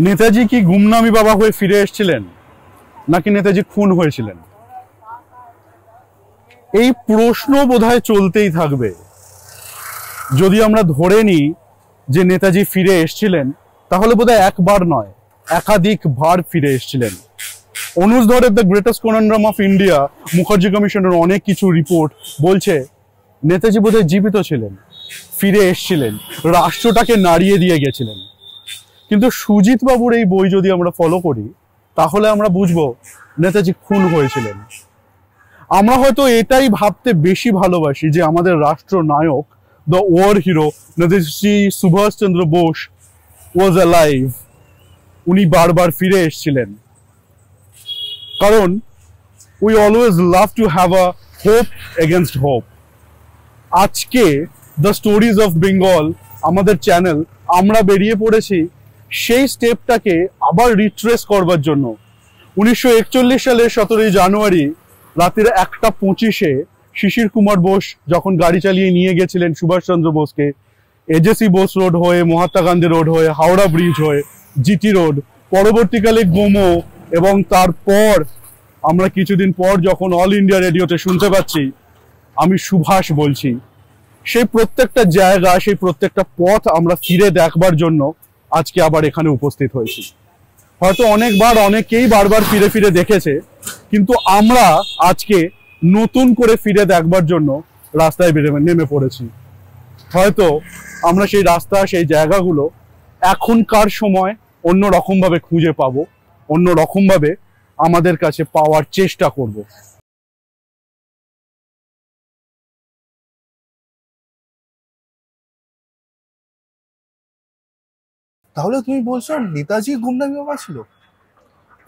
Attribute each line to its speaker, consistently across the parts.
Speaker 1: নেতাজি কি গুমনামি বাবা হয়ে ফিরে এসেছিলেন নাকি নেতাজি খুন হয়েছিলেন? এই প্রশ্ন বোধহয় চলতেই থাকবে। যদি আমরা ধরে নিই যে নেতাজি ফিরে এসেছিলেন, তাহলে বোধহয় একবার নয়, একাধিকবার ফিরে এসেছিলেন। অনুজ ধরের the greatest conundrum of India, Mukherjee কমিশনের অনেক কিছু রিপোর্ট বলছে নেতাজি বোধহয় জীবিত ছিলেন, ফিরে এসেছিলেন, রাষ্ট্রটাকে নাড়িয়ে দিয়ে গেছিলেন। কিন্তু সুজিত বাবুর এই বই যদি আমরা ফলো করি, তাহলে আমরা বুঝবো নেতাজি খুন হয়েছিলেন। আমরা হয়তো এটাই ভাবতে বেশি ভালোবাসি যে আমাদের রাষ্ট্র নায়ক, the war hero Netaji Subhash Chandra Bose was alive, উনি বারবার ফিরে এসেছিলেন। কারণ we always love to have a hope against hope. আজকে দ্য স্টোরিজ অফ বেঙ্গল আমাদের চ্যানেল, আমরা বেরিয়ে পড়েছি সেই স্টেপটাকে আবার রিট্রেস করবার জন্য। 1941 সালের 17 জানুয়ারি রাতের 1:25-এ শিশির কুমার বোস যখন গাড়ি চালিয়ে নিয়ে গেছিলেন সুভাষচন্দ্র বোসকে, এজেসি বোস রোড হয়ে, মহাত্মা গান্ধী রোড হয়ে, হাওড়া ব্রিজ হয়ে, জিটি রোড, পরবর্তীকালে গোমো, এবং তারপর আমরা কিছুদিন পর যখন অল ইন্ডিয়া রেডিওতে শুনতে পাচ্ছি আমি সুভাষ বলছি, সেই প্রত্যেকটা জায়গা, সেই প্রত্যেকটা পথ আমরা ফিরে দেখবার জন্য আজকে আবার এখানে উপস্থিত হয়েছি। হয়তো অনেকবার অনেকেই বারবার ফিরে ফিরে দেখেছে, কিন্তু আমরা আজকে নতুন করে ফিরে দেখবার জন্য রাস্তায় নেমে পড়েছি। হয়তো আমরা সেই রাস্তা, সেই জায়গাগুলো এখনকার সময় অন্য রকম ভাবে খুঁজে পাবো, অন্য রকম ভাবে আমাদের কাছে পাওয়ার চেষ্টা করব।
Speaker 2: তাহলে তুমি বলছো নেতাজি গুমনামি বাবা ছিল?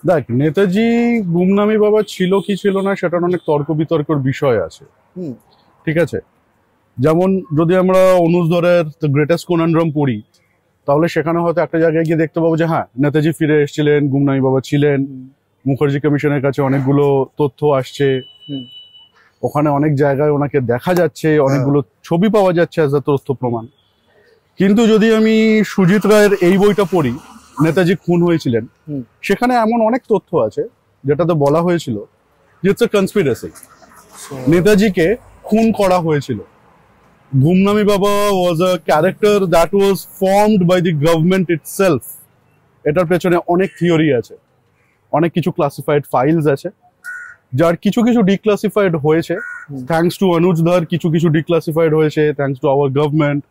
Speaker 1: দেখ, নেতাজি গুমনামি বাবা ছিল কি ছিল না সেটার অনেক তর্ক বিতর্কের বিষয় আছে। ঠিক আছে, যেমন যদি আমরা অনুজ ধরের দ্য গ্রেটেস্ট কনন্ড্রাম পড়ি, তাহলে সেখানে হয়তো একটা জায়গায় গিয়ে দেখতে পাবো যে হ্যাঁ, নেতাজি ফিরে এসেছিলেন, গুমনামি বাবা ছিলেন, মুখার্জি কমিশনের কাছে অনেকগুলো তথ্য আসছে, ওখানে অনেক জায়গায় ওনাকে দেখা যাচ্ছে, অনেকগুলো ছবি পাওয়া যাচ্ছে অ্যাজ আ তথ্য প্রমাণ। কিন্তু যদি আমি সুজিত রায়ের এই বইটা পড়ি, নেতাজি খুন হয়েছিলেন, সেখানে এমন অনেক তথ্য আছে যেটাতে বলা হয়েছিল যে ইটস আ কনস্পিরেসি, নেতাজিকে খুন করা হয়েছিল। Gumnami Baba was a character that was formed by the government itself. এটার পেছনে অনেক থিওরি আছে, অনেক কিছু ক্লাসিফাইড ফাইলস আছে, যার কিছু কিছু ডিক্লাসিফাইড হয়েছে থ্যাঙ্কস টু অনুজ ধর, কিছু কিছু ডিক্লাসিফাইড হয়েছে থ্যাঙ্কস টু আওয়ার গভর্নমেন্ট,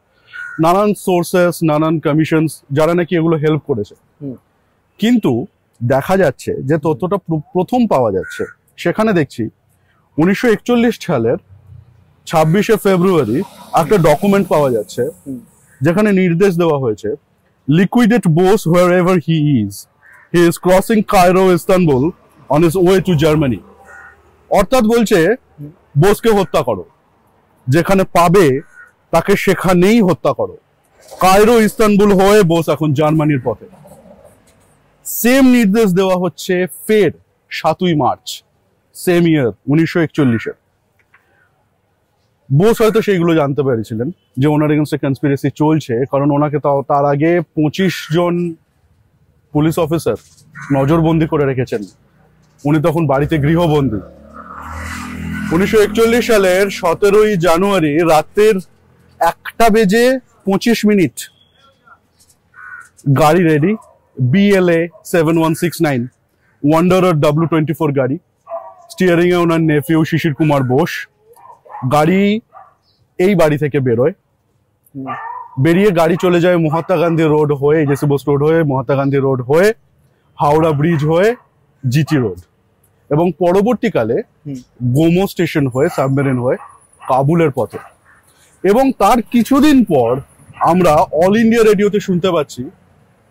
Speaker 1: নানান সোর্সেস, নানান কমিশনস যারা নাকি এগুলো হেল্প করেছে। কিন্তু দেখা যাচ্ছে যে তথ্যটা প্রথম পাওয়া যাচ্ছে, সেখানে দেখছি 1941 সালের 26শে ফেব্রুয়ারি একটা ডকুমেন্ট পাওয়া যাচ্ছে যেখানে নির্দেশ দেওয়া হয়েছে, liquidate Bose where ever he is crossing Cairo Istanbul on his way to Germany. অর্থাৎ বলছে বোসকে হত্যা করো, যেখানে পাবে তাকে সেখানেই হত্যা করো। কায়রো ইস্তানবুল হয়ে বোস এখন জার্মানির পথে। সেম নির্দেশ দেওয়া হচ্ছে ফের 7ই মার্চ সেম ইয়ার 1941-এ। বোস হয়তো সেইগুলো জানতে পেরেছিলেন যে ওনার এগেন্সটে কনস্পিরেসি চলছে, কারণ ওনাকে তার আগে 25 জন পুলিশ অফিসার নজরবন্দি করে রেখেছেন, উনি তখন বাড়িতে গৃহবন্দী। 1941 সালের 17ই জানুয়ারি রাতের 1:25 গাড়ি রেডি, BLA 7169 ওয়ান্ডারার W24 গাড়ি, স্টিয়ারিং এ ওনার নেফিউ শিশির কুমার বোস। গাড়ি এই বাড়ি থেকে বেরোয়, বেরিয়ে গাড়ি চলে যায় মহাত্মা গান্ধী রোড হয়ে, এজেসি বোস রোড হয়ে, মহাত্মা গান্ধী রোড হয়ে, হাওড়া ব্রিজ হয়ে, জিটি রোড, এবং পরবর্তীকালে গোমো স্টেশন হয়ে, সাবমেরিন হয়ে কাবুলের পথে। এবং তার কিছুদিন পর আমরা অল ইন্ডিয়া রেডিওতে শুনতে পাচ্ছি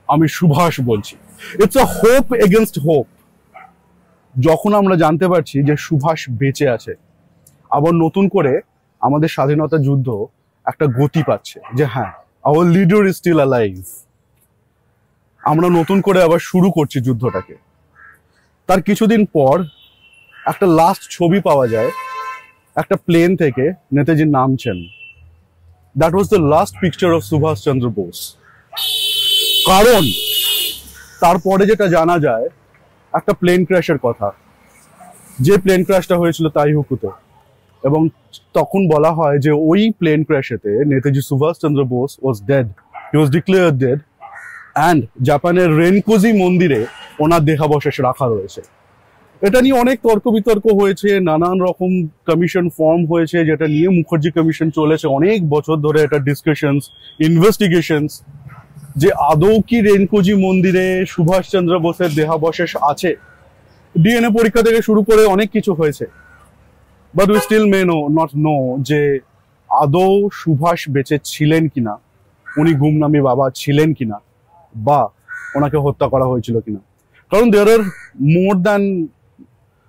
Speaker 1: আমি সুভাষ বলছি। It's a hope against hope. যখন আমরা জানতে পারছি যে সুভাষ বেঁচে আছে, আবার নতুন করে আমাদের স্বাধীনতা যুদ্ধ একটা গতি পাচ্ছে, যে হ্যাঁ, our leader is still alive, আমরা নতুন করে আবার শুরু করছি যুদ্ধটাকে। তার কিছুদিন পর একটা লাস্ট ছবি পাওয়া যায়, একটা প্লেন থেকে নেতাজি নামছেন। That was the last picture of Subhash Chandra Bose. কারণ তারপরে যেটা জানা যায় একটা প্লেন ক্র্যাশের কথা, যে প্লেন ক্র্যাশটা হয়েছিল তাইহুকুতে, এবং তখন বলা হয় যে ওই প্লেন ক্র্যাশেতে Netaji Subhashchandra Bose was dead, he was declared dead, and জাপানের রেনকোজি মন্দিরে ওনার দেহাবশেষ রাখা রয়েছে। এটা নিয়ে অনেক তর্ক বিতর্ক হয়েছে, নানান রকম কমিশন ফর্ম হয়েছে, যেটা নিয়ে মুখার্জি কমিশন চলেছে অনেক বছর ধরে, এটা ডিসকাশনস, ইনভেস্টিগেশনস, যে আদৌ কি রেনকোজি মন্দিরে সুভাষচন্দ্র বোসের দেহাবশেষ আছে। ডিএনএ পরীক্ষা থেকে শুরু করে অনেক কিছু হয়েছে, but we still may not know যে আদৌ সুভাষ বেঁচে ছিলেন কিনা, উনি গুমনামি বাবা ছিলেন কিনা, বা ওনাকে হত্যা করা হয়েছিল কিনা। কারণ দেয়ার আর মোর দ্যান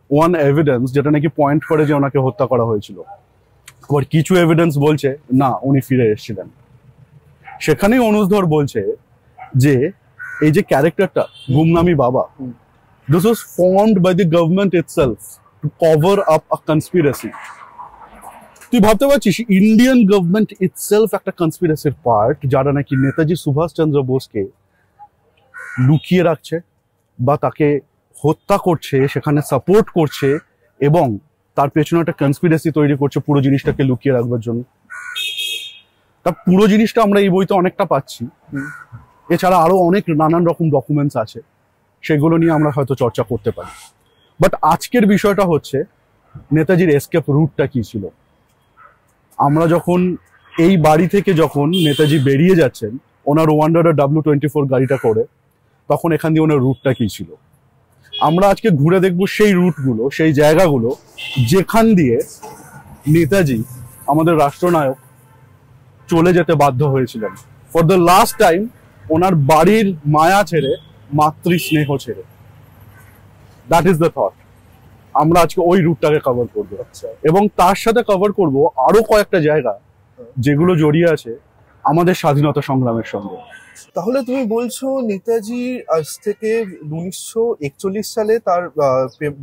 Speaker 1: ওয়ান এভিডেন্স যেটা নাকি পয়েন্ট করে যে ওনাকে হত্যা করা হয়েছিল। আবার কিছু এভিডেন্স বলছে না, উনি ফিরে এসেছিলেন। সেখানেই অনুধর বলছে যে এই যে ক্যারেক্টারটা গুমনামি বাবা, this was formed by the government itself to cover up a conspiracy. তুই ভাবতে পারছিস ইন্ডিয়ান গভর্নমেন্ট ইটসেলফ একটা কনস্পিরেসির পার্ট, যারা নাকি নেতাজি সুভাষচন্দ্র বোসকে লুকিয়ে রাখছে বা তাকে হত্যা করছে, সেখানে সাপোর্ট করছে, এবং তার পেছনে একটা কনস্পিরেসি তৈরি করছে পুরো জিনিসটাকে লুকিয়ে রাখবার জন্য। তা পুরো জিনিসটা আমরা এই বইতে অনেকটা পাচ্ছি। এছাড়া আরো অনেক নানান রকম ডকুমেন্টস আছে, সেগুলো নিয়ে আমরা হয়তো চর্চা করতে পারি। বাট আজকের বিষয়টা হচ্ছে নেতাজির এসকেপ রুটটা কি ছিল। আমরা যখন এই বাড়ি থেকে যখন নেতাজি বেরিয়ে যাচ্ছেন ওনার ওয়ান্ডারার W24 গাড়িটা করে, তখন এখান দিয়ে ওনার রুটটা কি ছিল, আমরা আজকে ঘুরে দেখবো সেই রুটগুলো, সেই জায়গাগুলো যেখান দিয়ে নেতাজি আমাদের রাষ্ট্রনায়ক চলে যেতে বাধ্য হয়েছিলেন ফর দ্য লাস্ট টাইম, ওনার বাড়ির মায়া ছেড়ে, মাতৃ স্নেহ ছেড়ে। That is the thought. আমরা আজকে ওই রুটটাকে কভার করবো, এবং তার সাথে কভার করব আরো কয়েকটা জায়গা যেগুলো জড়িয়ে আছে আমাদের স্বাধীনতা সংগ্রামের সঙ্গে।
Speaker 2: তাহলে তুমি বলছো নেতাজি আজ থেকে 1941 সালে তার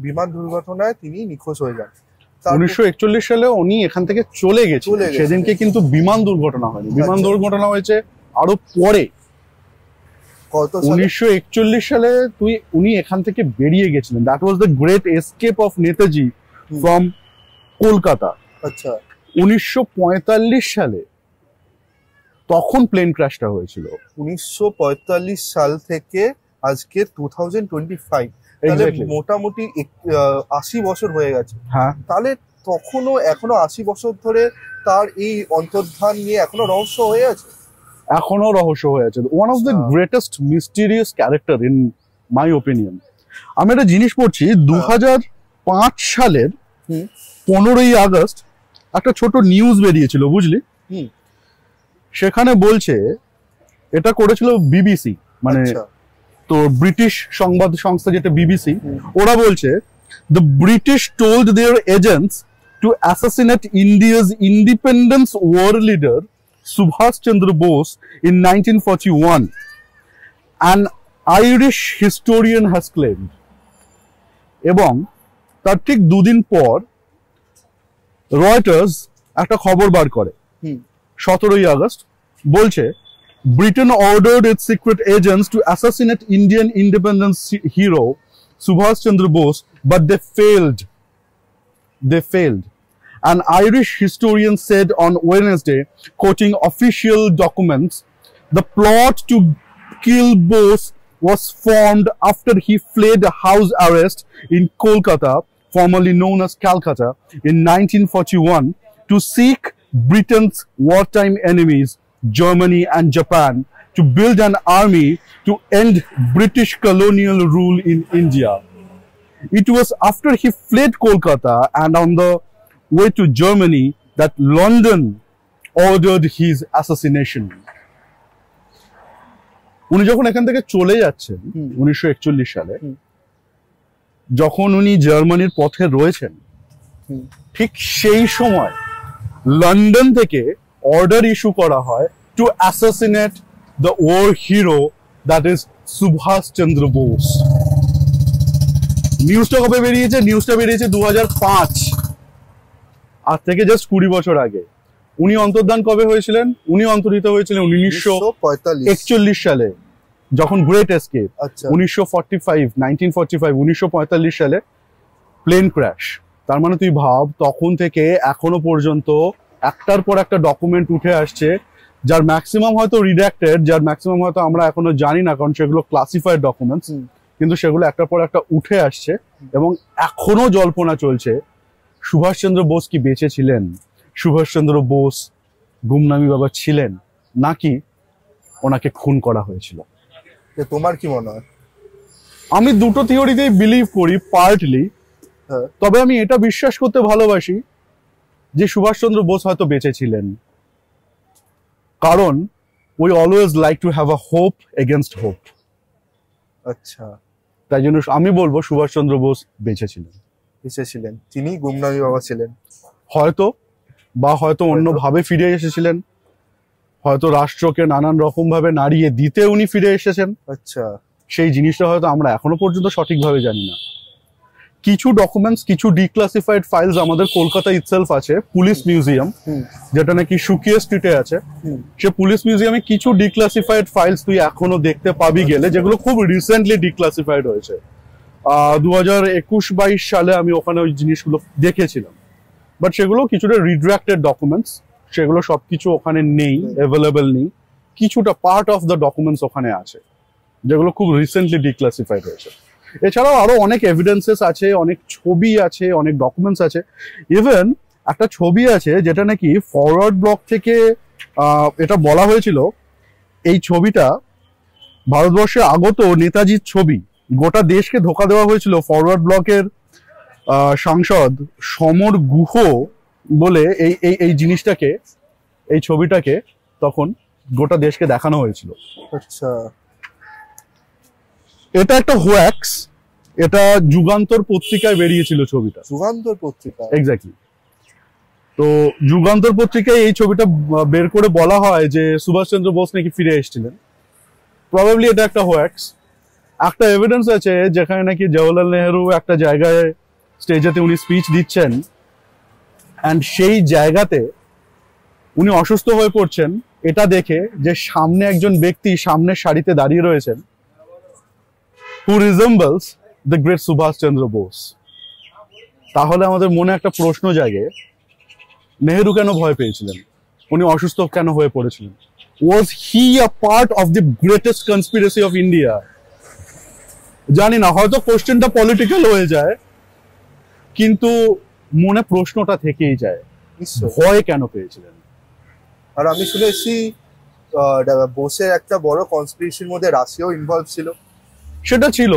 Speaker 2: বিমান দুর্ঘটনায় তিনি নিখোঁজ হয়ে যান।
Speaker 1: 1941 সালে উনি এখান থেকে চলে গেছে, সেদিনকে কিন্তু বিমান দুর্ঘটনা হয়নি, বিমান দুর্ঘটনা হয়েছে আরো পরে। 1941 সালে উনি এখান থেকে বেরিয়ে গেছিলেন। That was the great escape of Netaji from Kolkata.
Speaker 2: আচ্ছা,
Speaker 1: 1945 সালে তখন প্লেন ক্র্যাশটা হয়েছিল।
Speaker 2: 1945 সাল থেকে আজকে 2025, তাহলে মোটামুটি 80 বছর হয়ে গেছে।
Speaker 1: হ্যাঁ,
Speaker 2: তাহলে এখনো 80 বছর ধরে তার এই অন্তর্ধান নিয়ে এখনো রহস্য হয়ে আছে।
Speaker 1: এখনো রহস্য হয়ে আছে। One of the greatest mysterious character in my opinion. আমি একটা জিনিস পড়ছি, 2005 সালের 15ই আগস্ট একটা ছোট নিউজ বেরিয়েছিল, বুঝলি? সেখানে বলছে, এটা করেছিল বিবিসি, মানে তো ব্রিটিশ সংবাদ সংস্থা যেটা বিবিসি, ওরা বলছে the British told their agents to assassinate India's independence war leader Subhash Chandra Bose in 1941, an Irish historian has claimed. এবং তার ঠিক দুদিন পর রয়টার্স একটা খবর বার করে 17ই আগস্ট, বলছে Britain ordered its secret agents to assassinate Indian independence hero Subhash Chandra Bose, but they failed. They failed. An Irish historian said on Wednesday, quoting official documents, the plot to kill Bose was formed after he fled house arrest in Kolkata, formerly known as Calcutta, in 1941 to seek Britain's wartime enemies, Germany and Japan, to build an army to end British colonial rule in India. It was after he fled Kolkata and on the way to Germany that London ordered his assassination. উনি যখন এখান থেকে চলে যাচ্ছেন 1941 সালে, যখন উনি জার্মানির পথে রয়েছেন, ঠিক সেই সময় লন্ডন থেকে অর্ডার ইস্যু করা হয় to assassinate the war hero, that is Subhash Chandra Bose. নিউজটা কবে বেরিয়েছে? নিউজটা বেরিয়েছে 2005, আজ থেকে জাস্ট 20 বছর আগে। উনি অন্তর্ধান কবে হয়েছিলেন? উনি অন্তর্হিত হয়েছিলেন 1941 সালে। যখন গ্রেট এস্কেপ
Speaker 2: আচ্ছা
Speaker 1: 1945 সালে প্লেন ক্র্যাশ। তার মানে তুই ভাব তখন থেকে এখনো পর্যন্ত একটার পর একটা ডকুমেন্ট উঠে আসছে, যার ম্যাক্সিমাম হয়তো রিডাক্টেড, যার ম্যাক্সিমাম হয়তো আমরা এখনো জানি না, কারণ সেগুলো ক্লাসিফাইড ডকুমেন্টস, কিন্তু সেগুলো একটার পর একটা উঠে আসছে এবং এখনো জল্পনা চলছে সুভাষচন্দ্র বোস কি বেঁচে ছিলেন, সুভাষচন্দ্র বোস গুমনামি বাবা ছিলেন, নাকি ওনাকে খুন করা হয়েছিল।
Speaker 2: তোমার কি মনে হয়?
Speaker 1: আমি দুটো থিওরিতেই বিলিভ করি পার্টলি, তবে আমি এটা বিশ্বাস করতে ভালোবাসি যে সুভাষচন্দ্র বোস হয়তো বেঁচে ছিলেন, কারণ we always like to have a hope against hope.
Speaker 2: আচ্ছা,
Speaker 1: তাই জন্য আমি বলবো সুভাষচন্দ্র বোস বেঁচে ছিলেন।
Speaker 2: তিনি গুমনামি বাবা ছিলেন
Speaker 1: হয়তো, বা হয়তো অন্যভাবে ফিরে এসেছিলেন, হয়তো রাষ্ট্রকে নানান রকম ভাবে নাড়িয়ে দিতে উনি ফিরে এসেছেন।
Speaker 2: আচ্ছা,
Speaker 1: সেই জিনিসটা হয়তো আমরা এখনো পর্যন্ত সঠিকভাবে জানি না। কিছু ডকুমেন্টস, কিছু ডিক্লাসিফাইড ফাইলস আমাদের কলকাতা ইটসেলফ আছে, পুলিশ মিউজিয়াম, যেটা নাকি সুকিয়া স্ট্রিটে আছে। সে পুলিশ মিউজিয়ামে কিছু ডিক্লাসিফাইড ফাইলস তুই এখনো দেখতে পাবি গেলে, যেগুলো খুব রিসেন্টলি ডিক্লাসিফাইড হয়েছে। 2021-22 সালে আমি ওখানে ওই জিনিসগুলো দেখেছিলাম, বাট সেগুলো কিছুটা রিড্রাক্টেড ডকুমেন্টস, সেগুলো সবকিছু ওখানে নেই, অ্যাভেলেবেল নেই। কিছুটা পার্ট অফ দ্য ডকুমেন্টস ওখানে আছে, যেগুলো খুব রিসেন্টলি ডিক্লাসিফাইড হয়েছে। এছাড়াও আরো অনেক এভিডেন্সেস আছে, অনেক ছবি আছে, অনেক ডকুমেন্টস আছে। ইভেন একটা ছবি আছে যেটা নাকি ফরওয়ার্ড ব্লক থেকে এটা বলা হয়েছিল, এই ছবিটা ভারতবর্ষে আগত নেতাজির ছবি, গোটা দেশকে ধোকা দেওয়া হয়েছিল। ফরওয়ার্ড ব্লকের সাংসদ সমর গুহ বলে এই জিনিসটাকে, এই ছবিটাকে তখন গোটা দেশকে দেখানো হয়েছিল।
Speaker 2: আচ্ছা,
Speaker 1: এটা একটা হোয়াক্স, এটা যুগান্তর পত্রিকায় বেরিয়েছিল ছবিটা।
Speaker 2: যুগান্তর পত্রিকা?
Speaker 1: এক্স্যাক্টলি। তো যুগান্তর পত্রিকায় এই ছবিটা বের করে বলা হয় যে সুভাষচন্দ্র বোস নাকি ফিরে এসেছিলেন। প্রবাবলি এটা একটা হোয়াক্স। একটা এভিডেন্স আছে যেখানে নাকি জওহরলাল নেহরু একটা জায়গায় স্টেজেতে উনি স্পিচ দিচ্ছেন, অ্যান্ড সেই জায়গাতে উনি অসুস্থ হয়ে পড়ছেন। এটা দেখে যে সামনে একজন ব্যক্তি সামনের সারিতে দাঁড়িয়ে রয়েছেন, who resembles the great Subhash Chandra Bose. তাহলে আমাদের মনে একটা প্রশ্ন জাগে, নেহেরু কেন ভয় পেয়েছিলেন, উনি অসুস্থ কেন হয়ে পড়েছিলেন? Was he a part of the greatest conspiracy of India? জানি না, হয়তো কোশ্চেনটা পলিটিক্যাল হয়ে যায়, কিন্তু মনে প্রশ্নটা থেকেই যায়, ভয় কেন পেয়েছিলেন।
Speaker 2: আর আমি শুনেছি বোসের একটা বড় কনস্পিরেসির মধ্যে রাশিয়াও ইনভলভ ছিল।
Speaker 1: সেটা ছিল,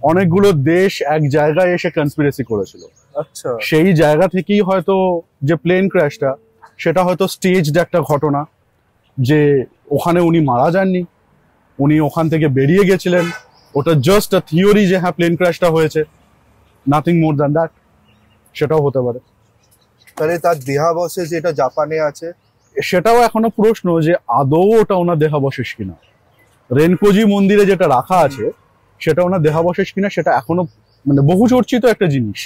Speaker 1: অনেকগুলো দেশ এক জায়গায় এসে কনস্পিরেসি করেছিল।
Speaker 2: আচ্ছা,
Speaker 1: সেই জায়গা থেকেই হয়তো যে প্লেন ক্র্যাশটা, সেটা হয়তো স্টেজড একটা ঘটনা, যে ওখানে উনি মারা যাননি, উনি ওখান থেকে বেরিয়ে গেছিলেন। ওটা জাস্ট আ থিওরি যে হ্যাঁ প্লেন ক্র্যাশটা হয়েছে, নাথিং মোর দ্যান দ্যাট। সেটাও হতে পারে।
Speaker 2: তাহলে তার দেহাবশেষ যেটা জাপানে আছে,
Speaker 1: সেটাও এখনো প্রশ্ন যে আদৌ ওটা ওনার দেহাবশেষ কিনা। রেনকোজি মন্দিরে যেটা রাখা আছে সেটা ওনার দেহাবশেষ কিনা, সেটা এখনো মানে বহু চর্চিত একটা জিনিস,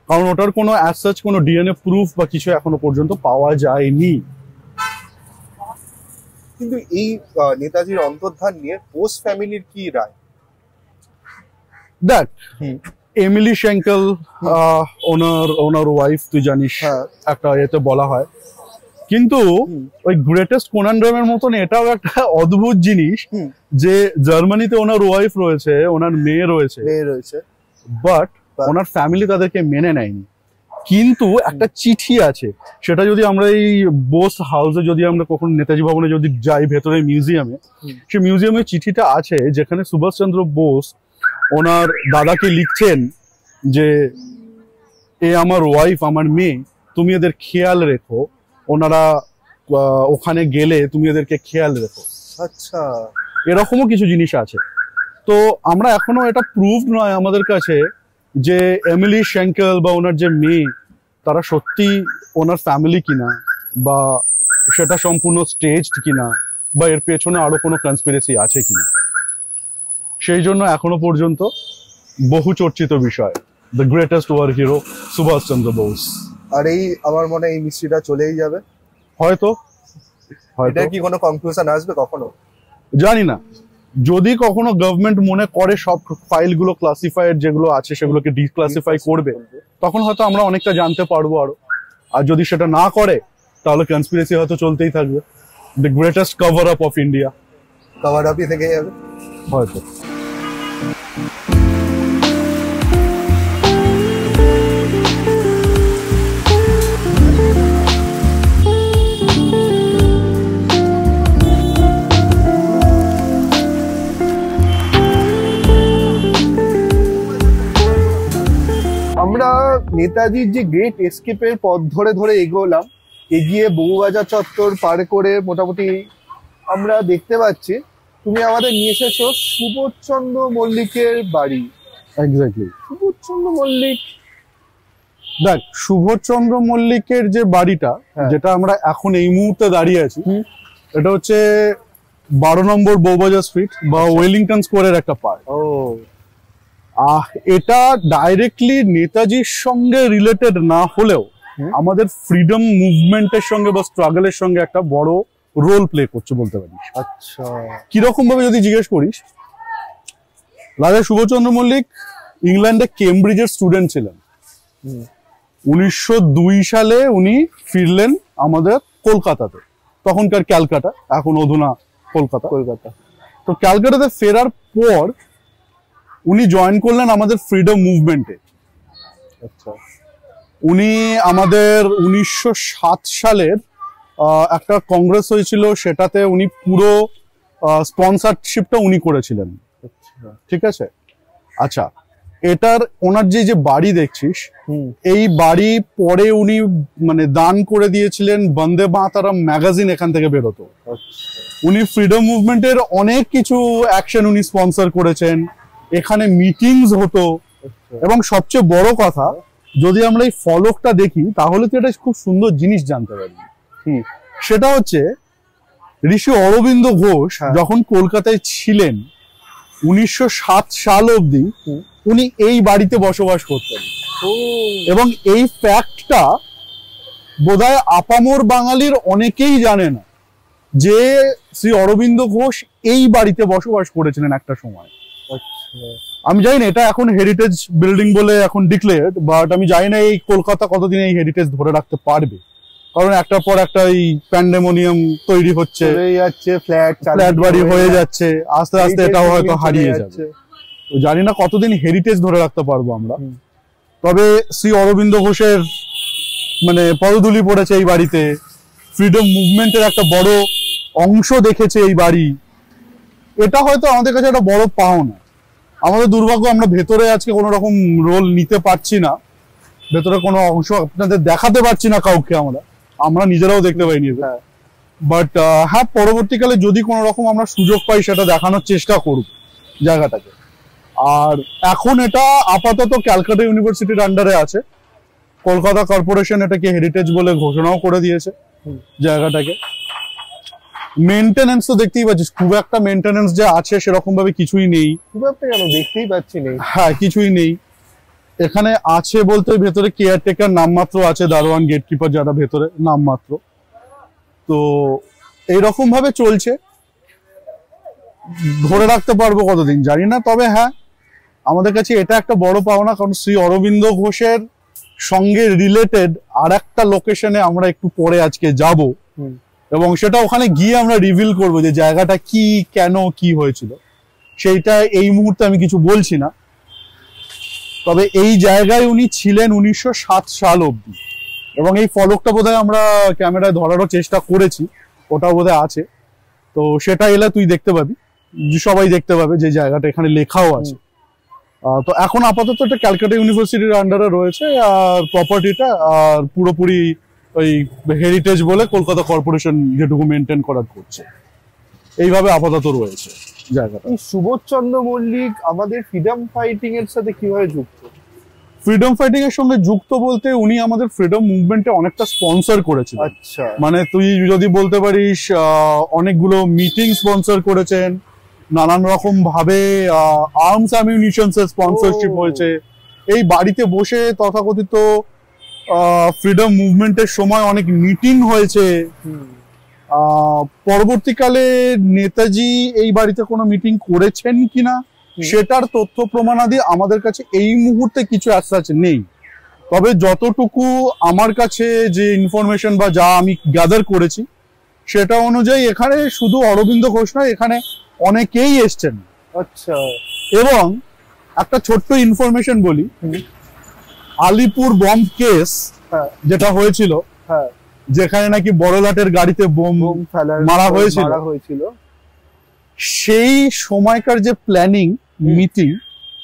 Speaker 1: কারণ ওটার কোনো অ্যাজ সাচ কোনো ডিএনএ প্রুফ বা কিছু এখনো পর্যন্ত পাওয়া যায়নি।
Speaker 2: কিন্তু এই নেতাজির অন্তর্ধান নিয়ে বোস ফ্যামিলির কি রায়?
Speaker 1: দেখ, এমিলি শ্যাঙ্কেল ওনার ওয়াইফ, তুই জানিস, একটা এতে বলা হয়। কিন্তু ওই গ্রেটেস্ট কোনান্ড্রামের মতন এটাও একটা অদ্ভুত জিনিস যে জার্মানিতে ওনার ওয়াইফ রয়েছে, ওনার মেয়ে রয়েছে, বাট ওনার ফ্যামিলি তাদেরকে মেনে নেয়নি। কিন্তু একটা চিঠি আছে, সেটা যদি আমরা এই বোস হাউসে যদি আমরা কখনো নেতাজি ভবনে যদি যাই, ভেতরে মিউজিয়ামে, সে মিউজিয়ামের চিঠিটা আছে যেখানে সুভাষচন্দ্র বোস ওনার দাদাকে লিখছেন যে এ আমার ওয়াইফ, আমার মেয়ে, তুমি এদের খেয়াল রেখো, ওনারা ওখানে গেলে তুমি এদেরকে খেয়াল রেখো।
Speaker 2: আচ্ছা,
Speaker 1: এরকমও কিছু জিনিস আছে। তো আমরা এখনো এটা প্রুভড নয় আমাদের কাছে যে এমিলি শ্যাঙ্কেল বা ওনার যে মেয়ে, তারা সত্যি ওনার ফ্যামিলি কিনা, বা সেটা সম্পূর্ণ স্টেজড কিনা, বা এর পেছনে আরো কোনো কনস্পিরেসি আছে কিনা। সেই জন্য এখনো পর্যন্ত বহু চর্চিত বিষয়, the greatest war hero Subhashchandra Bose.
Speaker 2: আর এই আমার মনে হয় এই মিস্ট্রিটা চলেই যাবে
Speaker 1: হয়তো।
Speaker 2: এটা কি কোনো কনক্লুশন আসবে কখনো?
Speaker 1: জানি না, যদি কখনো গভর্নমেন্ট মনে করে সব ফাইলগুলো ক্লাসিফাইড যেগুলো আছে সেগুলোকে ডিক্লাসিফাই করবে, তখন হয়তো আমরা অনেকটা জানতে পারবো আরো। আর যদি সেটা না করে তাহলে কনস্পিরেসি হয়তো চলতেই থাকবে। The greatest cover up of India
Speaker 2: cover আপই থেকে যাবে
Speaker 1: হয়তো।
Speaker 2: আমরা নেতাজির যে গ্রেট এসকেপের পথ ধরে ধরে এগোলাম, এগিয়ে বউবাজার চত্বর পার করে মোটামুটি আমরা দেখতে পাচ্ছি তুমি আমাদের নিয়ে এসেছো সুবোধচন্দ্র মল্লিকের বাড়ি।
Speaker 1: এক্স্যাক্টলি।
Speaker 2: সুবোধচন্দ্র মল্লিক,
Speaker 1: দেখ সুবোধচন্দ্র মল্লিকের যে বাড়িটা, যেটা আমরা এখন এই মুহূর্তে দাঁড়িয়ে আছি, এটা হচ্ছে 12 নম্বর বউবাজার স্ট্রিট বা ওয়েলিংটন স্কোয়ারের একটা পার্ট।
Speaker 2: ও
Speaker 1: এটা ডাইরেক্টলি নেতাজির সঙ্গে রিলেটেড না হলেও আমাদের ফ্রিডম মুভমেন্টের সঙ্গে বা স্ট্রাগলের সঙ্গে একটা বড় রোল প্লে করছে বলতে পারিস।
Speaker 2: আচ্ছা,
Speaker 1: কিরকম ভাবে যদি জিজ্ঞেস করিস, রাজা সুবোধচন্দ্র মল্লিক ইংল্যান্ডে কেমব্রিজের স্টুডেন্ট ছিলেন। 1902 সালে উনি ফিরলেন আমাদের কলকাতাতে, তখনকার ক্যালকাটা, এখন অধুনা কলকাতা। তো ক্যালকাটাতে ফেরার পর উনি জয়েন করলেন আমাদের ফ্রিডম মুভমেন্টে।
Speaker 2: আচ্ছা,
Speaker 1: উনি আমাদের 1907 সালের একটা কংগ্রেস হয়েছিল, সেটাতে উনি পুরো স্পন্সরশিপটা উনি করেছিলেন। ঠিক আছে। আচ্ছা, এটার ওনার যে বাড়ি দেখছিস, এই বাড়ি পরে উনি মানে দান করে দিয়েছিলেন বন্দে মাতারাম ম্যাগাজিন, এখান থেকে বেরোতো। উনি ফ্রিডম মুভমেন্টের অনেক কিছু অ্যাকশন উনি স্পন্সর করেছেন, এখানে মিটিংস হতো। এবং সবচেয়ে বড় কথা, যদি আমরা এই ফলকটা দেখি তাহলে তো এটা খুব সুন্দর জিনিস জানতে পারি। সেটা হচ্ছে ঋষি অরবিন্দ ঘোষ যখন কলকাতায় ছিলেন 1907 সাল অবধি উনি এই বাড়িতে বসবাস করতেন। এবং এই ফ্যাক্টটা বোধহয় আপামর বাঙালির অনেকেই জানে না যে শ্রী অরবিন্দ ঘোষ এই বাড়িতে বসবাস করেছিলেন একটা সময়। আমি জানি না এটা এখন হেরিটেজ বিল্ডিং বলে এখন ডিক্লেয়ার্ড, বাট আমি জানি না এই কলকাতা কতদিন এই হেরিটেজ ধরে রাখতে পারবে, কারণ একটার পর একটা এই প্যান্ডেমোনিয়াম তৈরি হচ্ছে, ফ্ল্যাট বাড়ি হয়ে যাচ্ছে, আস্তে আস্তে এটাও হয়তো হারিয়ে যাবে। তো জানি না কতদিন হেরিটেজ ধরে রাখতে পারবো আমরা। তবে শ্রী অরবিন্দ ঘোষের মানে পদধূলি পড়েছে এই বাড়িতে, ফ্রিডম মুভমেন্টের একটা বড় অংশ দেখেছে এই বাড়ি। এটা হয়তো আমাদের কাছে একটা বড় পাওনা। আমাদের দুর্ভাগ্য আমরা ভেতরে আজকে কোনো রকম রোল নিতে পারছি না, ভেতরে কোনো অংশ আপনাদের দেখাতে পারছি না কাউকে, আমরা নিজেরাও দেখতে পাইনি। বাট হ্যাঁ, পরবর্তীকালে যদি কোনো রকম আমরা সুযোগ পাই সেটা দেখানোর চেষ্টা করব জায়গাটাকে। আর এখন এটা আপাতত ক্যালকাটা ইউনিভার্সিটির আন্ডারে আছে, কলকাতা কর্পোরেশন এটাকে হেরিটেজ বলে ঘোষণাও করে দিয়েছে জায়গাটাকে। মেনটেনেন্স তো দেখতেই পাচ্ছিস, খুব একটা মেনটেনেন্স যে আছে সেরকম ভাবে কিছুই নেই।
Speaker 2: খুব একটা কেন দেখতেই পাচ্ছি নেই।
Speaker 1: হ্যাঁ, কিছুই নেই এখানে। আছে বলতে ভেতরে কেয়ারটেকার নামমাত্র আছে, দারোয়ান গেটকিপার যারা ভেতরে নামমাত্র। তো এইরকম ভাবে চলছে, ধরে রাখতে পারবো কতদিন জানি না। তবে হ্যাঁ, আমাদের কাছে এটা একটা বড় পাওনা, কারণ শ্রী অরবিন্দ ঘোষের সঙ্গে রিলেটেড আর একটা লোকেশনে আমরা একটু পরে আজকে যাব, এবং সেটা ওখানে গিয়ে আমরা রিভিল করবো যে জায়গাটা কি, কেন, কি হয়েছিল। সেইটা এই মুহূর্তে আমি কিছু বলছি না। তবে এই জায়গায় উনি ছিলেন 1907 সাল অবধি, এবং এই ফলকটা বোধহয় আমরা ক্যামেরায় ধরারও চেষ্টা করেছি, ওটাও বোধহয় আছে। তো সেটা এলে তুই দেখতে পাবি, সবাই দেখতে পাবে যে জায়গাটা এখানে লেখাও আছে। তো এখন আপাতত এটা ক্যালকাটা ইউনিভার্সিটির আন্ডারে রয়েছে, আর প্রপার্টিটা আর পুরোপুরি ওই হেরিটেজ বলে কলকাতা কর্পোরেশন যেটুকু মেনটেন করার করছে, এইভাবে আপাতত রয়েছে জায়গাটা।
Speaker 2: সুবোধচন্দ্র মল্লিক আমাদের ফ্রিডম ফাইটিং এর সাথে কিভাবে যুক্ত?
Speaker 1: ফ্রিডম ফাইটিং এর সঙ্গে যুক্ত বলতে উনি আমাদের ফ্রিডম মুভমেন্টে অনেকটা স্পন্সর করেছেন।
Speaker 2: আচ্ছা,
Speaker 1: মানে তুই যদি বলতে পারিস অনেকগুলো মিটিং স্পন্সর করেছেন, নানান রকম ভাবে আর্মস অ্যামিউনিশনস এর স্পন্সরশিপ হয়েছে। এই বাড়িতে বসে তথাকথিত ফ্রিডম মুভমেন্টের সময় অনেক মিটিং হয়েছে। পরবর্তীকালে নেতাজি এই বাড়িতে কোনো মিটিং করেছেন কিনা সেটার তথ্য প্রমাণাদি আমাদের কাছে এই মুহূর্তে কিছু অ্যাজ নেই। তবে যতটুকু আমার কাছে যে ইনফরমেশন বা যা আমি গ্যাদার করেছি সেটা অনুযায়ী এখানে শুধু অরবিন্দ ঘোষ নয়, এখানে অনেকেই এসছেন।
Speaker 2: আচ্ছা।
Speaker 1: এবং একটা ছোট্ট ইনফরমেশন বলি, আলিপুর বম্ব কেস যেটা হয়েছিল, যেখানে নাকি বড়লাটের গাড়িতে বোম মারা হয়েছিল, সেই সময়কার যে প্ল্যানিং মিটিং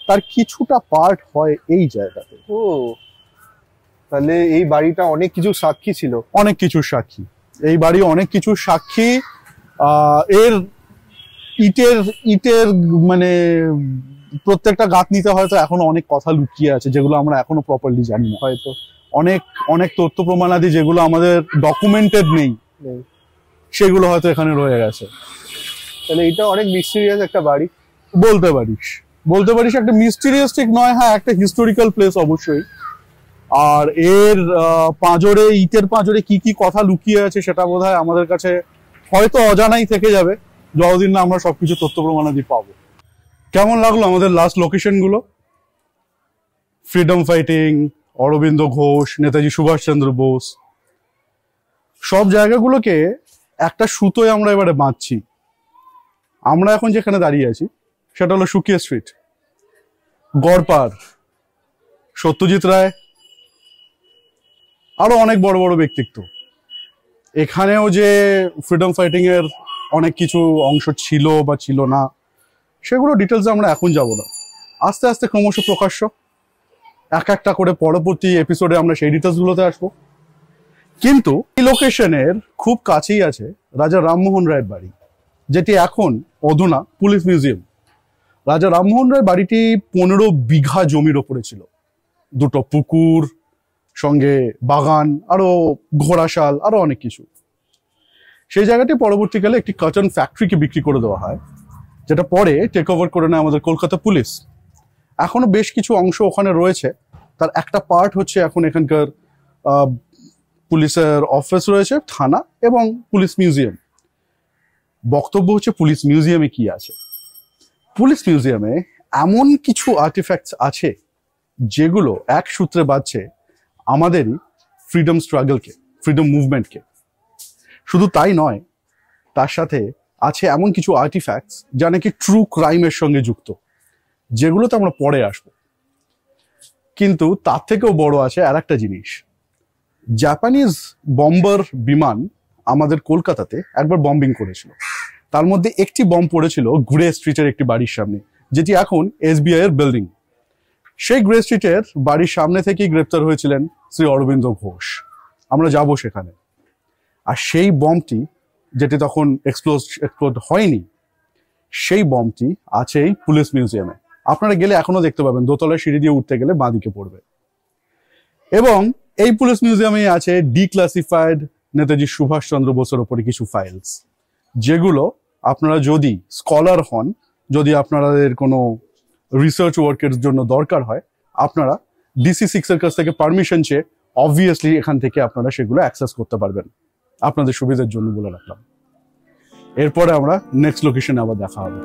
Speaker 1: তার কিছুটা পার্ট হয় এই জায়গাতে।
Speaker 2: ও, তাহলে এই বাড়িটা অনেক কিছু সাক্ষী ছিল।
Speaker 1: অনেক কিছু সাক্ষী, এই বাড়ি অনেক কিছু সাক্ষী। এর ইটের মানে প্রত্যেকটা গাঁথনিতে হয়তো এখনো অনেক কথা লুকিয়ে আছে যেগুলো আমরা এখনো প্রপারলি জানি না। হয়তো অনেক অনেক তথ্য প্রমাণাদি যেগুলো আমাদের ডকুমেন্টেড নেই সেগুলো হয়তো এখানে রয়ে গেছে।
Speaker 2: তাহলে এটা অনেক মিস্টিরিয়াস একটা বাড়ি
Speaker 1: বলতে পারিস একটা মিস্টিরিয়াস ঠিক নয়, হ্যাঁ একটা হিস্টোরিক্যাল প্লেস অবশ্যই। আর এর পাঁজরে, ইটের পাঁজরে কি কি কথা লুকিয়ে আছে সেটা বোধহয় আমাদের কাছে হয়তো অজানাই থেকে যাবে যতদিন না আমরা সবকিছু তথ্য প্রমাণাদি পাবো। কেমন লাগলো আমাদের লাস্ট লোকেশন গুলো? ফ্রিডম ফাইটিং, অরবিন্দ ঘোষ, নেতাজি সুভাষচন্দ্র বোস, সব জায়গাগুলোকে একটা সুতোয় আমরা এবারে বাঁধছি। আমরা এখন যেখানে দাঁড়িয়ে আছি সেটা হলো সুকিয়া স্ট্রিট, গড়পাড়, সত্যজিৎ রায়, আরো অনেক বড় বড় ব্যক্তিত্ব। এখানেও যে ফ্রিডম ফাইটিং এর অনেক কিছু অংশ ছিল বা ছিল না সেগুলো ডিটেলস আমরা এখন যাব না, আস্তে আস্তে ক্রমশ প্রকাশ্য এক একটা করে পরবর্তী এপিসোডে আমরা সেই ডিটেলস গুলোতে আসবো। কিন্তু এই লোকেশনের খুব কাছেই আছে রাজা রামমোহন রায়ের বাড়ি, যেটি এখন অধুনা পুলিশ মিউজিয়াম। রাজা রামমোহন রায়ের বাড়িটি 15 বিঘা জমির ওপরে ছিল, দুটো পুকুর, সঙ্গে বাগান, আরো ঘোড়াশাল, আরো অনেক কিছু। সেই জায়গাটি পরবর্তীকালে একটি কটন ফ্যাক্টরিকে বিক্রি করে দেওয়া হয়, যেটা পরে টেক ওভার করে নেয় আমাদের কলকাতা পুলিশ। এখনো বেশ কিছু অংশ ওখানে রয়েছে, তার একটা পার্ট হচ্ছে এখন এখানকার পুলিশের অফিস রয়েছে, থানা এবং পুলিশ মিউজিয়াম। বক্তব্য হচ্ছে পুলিশ মিউজিয়ামে কি আছে। পুলিশ মিউজিয়ামে এমন কিছু আর্টিফ্যাক্টস আছে যেগুলো এক সূত্রে বাঁধছে আমাদেরই ফ্রিডম স্ট্রাগলকে, ফ্রিডম মুভমেন্টকে। শুধু তাই নয়, তার সাথে আছে এমন কিছু আর্টিফ্যাক্টস যা নাকি ট্রু ক্রাইমের সঙ্গে যুক্ত, যেগুলোতে আমরা পরে আসবো। কিন্তু তার থেকেও বড় আছে আর একটা জিনিস। জাপানিজ বম্বার বিমান আমাদের কলকাতাতে একবার বম্বিং করেছিল, তার মধ্যে একটি বম্ব পড়েছিল গ্রে স্ট্রিটের একটি বাড়ির সামনে, যেটি এখন SBI এর বিল্ডিং। সেই গ্রে স্ট্রিটের বাড়ির সামনে থেকেই গ্রেপ্তার হয়েছিলেন শ্রী অরবিন্দ ঘোষ। আমরা যাব সেখানে। আর সেই বম্বটি, যেটি তখন এক্সপ্লোড হয়নি, সেই বম্বটি আছে এই পুলিশ মিউজিয়ামে। আপনারা গেলে এখনো দেখতে পাবেন, দোতলায় সিঁড়ি দিয়ে উঠতে গেলে বাঁদিকে পড়বে। এবং এই পুলিশ মিউজিয়ামে আছে ডিক্লাসিফাইড নেতাজি সুভাষচন্দ্র বোসের ওপরে কিছু ফাইলস, যেগুলো আপনারা যদি স্কলার হন, যদি আপনাদের কোনো রিসার্চ ওয়ার্কের জন্য দরকার হয়, আপনারা DC6 এর কাছ থেকে পারমিশন চেয়ে অবভিয়াসলি এখান থেকে আপনারা সেগুলো অ্যাক্সেস করতে পারবেন। আপনাদের সুবিধার জন্য বলে রাখলাম। এরপরে আমরা নেক্সট লোকেশনে আবার দেখা হবে।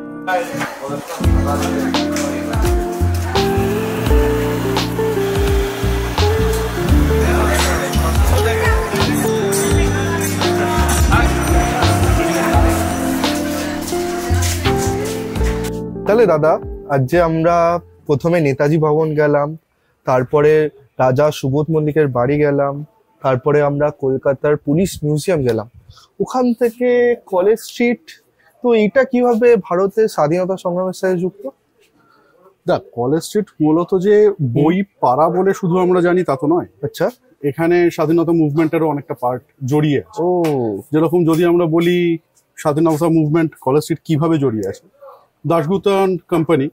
Speaker 2: তাহলে দাদা, আজ যে আমরা প্রথমে নেতাজি ভবন গেলাম, তারপরে রাজা সুবোধ মল্লিকের বাড়ি গেলাম, তারপরে আমরা কলকাতার পুলিশ মিউজিয়াম গেলাম, ওখান থেকে কলেজ স্ট্রিট, তো এইটা কিভাবে ভারতের স্বাধীনতা সংগ্রামের সাথে যুক্ত?
Speaker 1: দেখ, কলেজ স্ট্রিট মূলত যে বই পাড়া বলে শুধু আমরা জানি তা তো নয়।
Speaker 2: আচ্ছা।
Speaker 1: এখানে স্বাধীনতা মুভমেন্টেরও অনেকটা পার্ট জড়িয়ে আছে।
Speaker 2: ও,
Speaker 1: যেরকম যদি আমরা বলি স্বাধীনতা মুভমেন্ট কলেজ স্ট্রিট কিভাবে জড়িয়ে আছে, দাশগুপ্ত কোম্পানি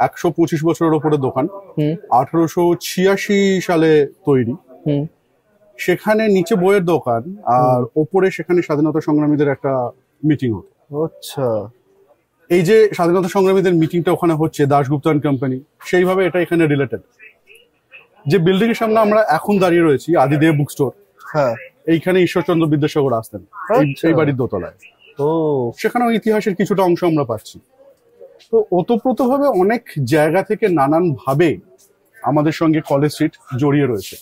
Speaker 1: 125 বছরের ওপরে দোকান, 1886 সালে তৈরি। সেখানে নিচে বইয়ের দোকান আর ওপরে সেখানে স্বাধীনতা সংগ্রামীদের একটা মিটিং হতো।
Speaker 2: আচ্ছা।
Speaker 1: এই যে স্বাধীনতা সংগ্রামীদের মিটিংটা ওখানে হচ্ছে দাশগুপ্ত কোম্পানি, সেইভাবে এটা এখানে রিলেটেড। যে বিল্ডিং এর সামনে আমরা এখন দাঁড়িয়ে রয়েছি, আদিদেব বুক স্টোর,
Speaker 2: হ্যাঁ,
Speaker 1: এইখানে ঈশ্বরচন্দ্র বিদ্যাসাগর আসতেন এই বাড়ির দোতলায়।
Speaker 2: ও
Speaker 1: সেখানেও ইতিহাসের কিছুটা অংশ আমরা পাচ্ছি। তো ওতপ্রোতভাবে অনেক জায়গা থেকে নানান ভাবে আমাদের সঙ্গে কলেজ স্ট্রিট জড়িয়ে রয়েছে।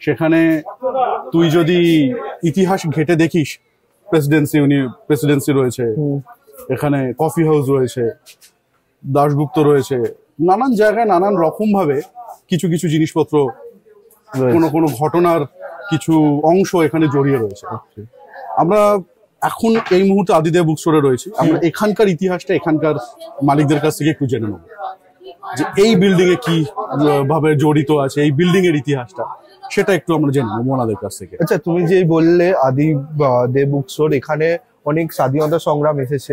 Speaker 1: সেখানে তুই যদি ইতিহাস ঘেটে দেখিস, প্রেসিডেন্সি রয়েছে, এখানে কফি হাউস রয়েছে, দাশগুপ্ত রয়েছে, নানান জায়গায় নানান রকম ভাবে কিছু কিছু জিনিসপত্র, কোনো কোনো ঘটনার কিছু অংশ এখানে জড়িয়ে রয়েছে। আমরা এখন এই মুহূর্তে আদিদেব বুক স্টোরে রয়েছি। আমরা এখানকার ইতিহাসটা এখানকার মালিকদের কাছ থেকে একটু জেনে নেব, যে এই বিল্ডিং এ কি ভাবে জড়িত আছে, এই বিল্ডিং এর ইতিহাসটা, সেটা একটু আমরা জেনে নেবো ওনাদের কাছ থেকে।
Speaker 2: আচ্ছা, তুমি যে বললে আদি দেব বুক স্টোর, এখানে অনেক স্বাধীনতা সংগ্রাম এসেছে,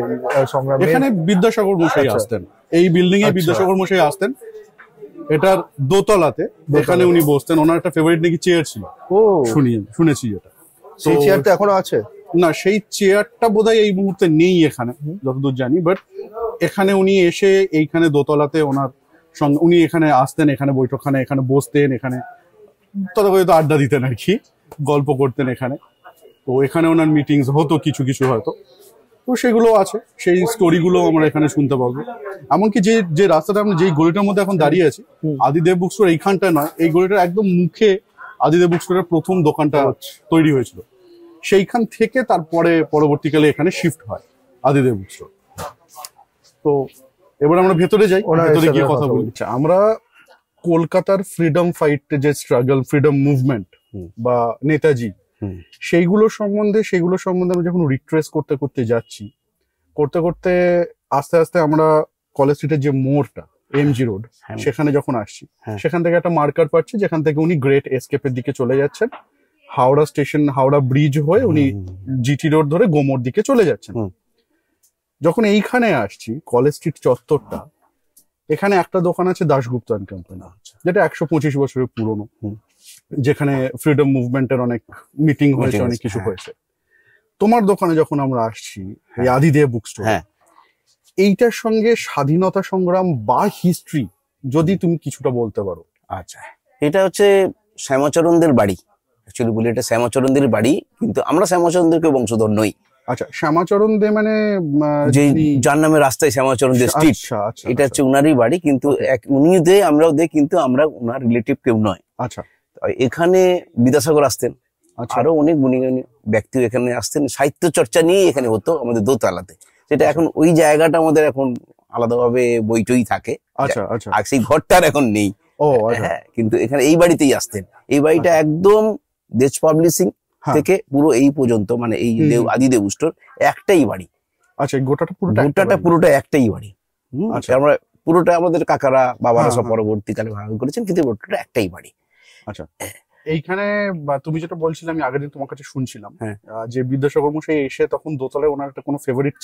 Speaker 1: এখানে বিদ্যাসাগর মশাই আসতেন, এই বিল্ডিং এ বিদ্যাসাগর মশাই আসতেন। এটার দোতলাতে এখানে উনি বসতেন, ওনার একটা ফেভারিট নাকি চেয়ার ছিল।
Speaker 2: ও
Speaker 1: শুনেছি যেটা।
Speaker 2: সেই চেয়ারটা এখনো আছে?
Speaker 1: না, সেই চেয়ারটা বোধহয় এই মুহূর্তে নেই এখানে, যতদূর জানি। বাট এখানে উনি এসে এইখানে দোতলাতে ওনার সঙ্গে উনি এখানে আসতেন, এখানে বৈঠকখানে এখানে বসতেন, এখানে তথাকথিত আড্ডা দিতেন আর কি, গল্প করতেন এখানে। তো এখানে ওনার মিটিংস হতো কিছু কিছু হয়তো, তো সেগুলো আছে, সেই স্টোরিগুলো আমরা এখানে শুনতে পাবো। এমনকি যে রাস্তাটা আমরা যেই গলিটার মধ্যে এখন দাঁড়িয়ে আছি, আদিদেব বুক স্টোর এইখানটা নয়, এই গলিটার একদম মুখে আদিদেব বুক স্টোরের প্রথম দোকানটা তৈরি হয়েছিল। সেইখান থেকে তারপরে পরবর্তীকালে এখানে শিফট হয় আদিদেব বুক স্টোর। তো এবার আমরা ভেতরে যাই, ভেতরে গিয়ে কথা বলি। আমরা কলকাতার ফ্রিডম ফাইট, যে স্ট্রাগল, ফ্রিডম মুভমেন্ট বা নেতাজি, সেগুলো সম্বন্ধে আমরা যখন রিট্রেস করতে করতে যাচ্ছি, করতে করতে আস্তে আস্তে আমরা কলেজ স্ট্রিটের যে মোড়টা, এমজি রোড, সেখানে যখন আসছি, সেখান থেকে একটা মার্কার পাচ্ছি যেখান থেকে উনি গ্রেট এসকেপের দিকে চলে যাচ্ছেন। হাওড়া স্টেশন, হাওড়া ব্রিজ হয়ে উনি জিটি রোড ধরে গোমোর দিকে চলে যাচ্ছেন। যখন এইখানে আসছি, কলেজ স্ট্রিট চত্বরটা, এখানে একটা দোকান আছে দাশগুপ্ত অ্যান্ড কোম্পানি, যেটা 125 বছরের পুরনো, যেখানে ফ্রিডম মুভমেন্টের অনেক মিটিং হয়েছে, অনেক কিছু হয়েছে। তোমার দোকানে যখন আমরা আসছি, এই আদিদেব বুক স্টোর, এইটার সঙ্গে স্বাধীনতা সংগ্রাম বা হিস্ট্রি যদি তুমি কিছুটা বলতে পারো।
Speaker 3: আচ্ছা, এটা হচ্ছে শ্যামাচরণদের বাড়ি। অ্যাকচুয়ালি বলি এটা শ্যামাচরণদের বাড়ি, কিন্তু আমরা শ্যামাচরণদের বংশধর নই।
Speaker 1: আচ্ছা, শ্যামাচরণ দে মানে
Speaker 3: যার নামে রাস্তায় শ্যামাচরণ দে স্ট্রিট, এটা হচ্ছে উনারই বাড়ি। কিন্তু উনিও দে, আমরাও দে, কিন্তু আমরা উনার রিলেটিভ কেউ নয়।
Speaker 1: আচ্ছা,
Speaker 3: এখানে বিদ্যাসাগর আসতেন, আরো অনেক গুণীগানী ব্যক্তিও এখানে আসতেন। সাহিত্য চর্চা নিয়ে এখানে হতো আমাদের দোতলাতে, যেটা এখন ওই জায়গাটা আমাদের এখন আলাদাভাবে বইটই থাকে।
Speaker 1: আচ্ছা আচ্ছা,
Speaker 3: আর সেই ঘরটার এখন নেই। হ্যাঁ, কিন্তু এখানে এই বাড়িতেই আসতেন। এই বাড়িটা একদম দেশ পাবলিশিং থেকে পুরো এই পর্যন্ত, মানে এই আদিদেব স্টোর একটাই বাড়ি।
Speaker 1: আচ্ছা, গোটাটা
Speaker 3: পুরোটা একটাই বাড়ি। আমরা পুরোটা আমাদের কাকারা বাবারা সব পরবর্তীকালে ভাগ করেছেন, কিন্তু পুরোটা একটাই বাড়ি।
Speaker 1: আচ্ছা, এইখানে তুমি যেটা বলছিলে, আমি আগের দিন তোমার কাছে শুনছিলাম যে বিদ্যাসাগর মশাই এসে তখন দোতলায় ওনার একটা কোনো ফেভারিট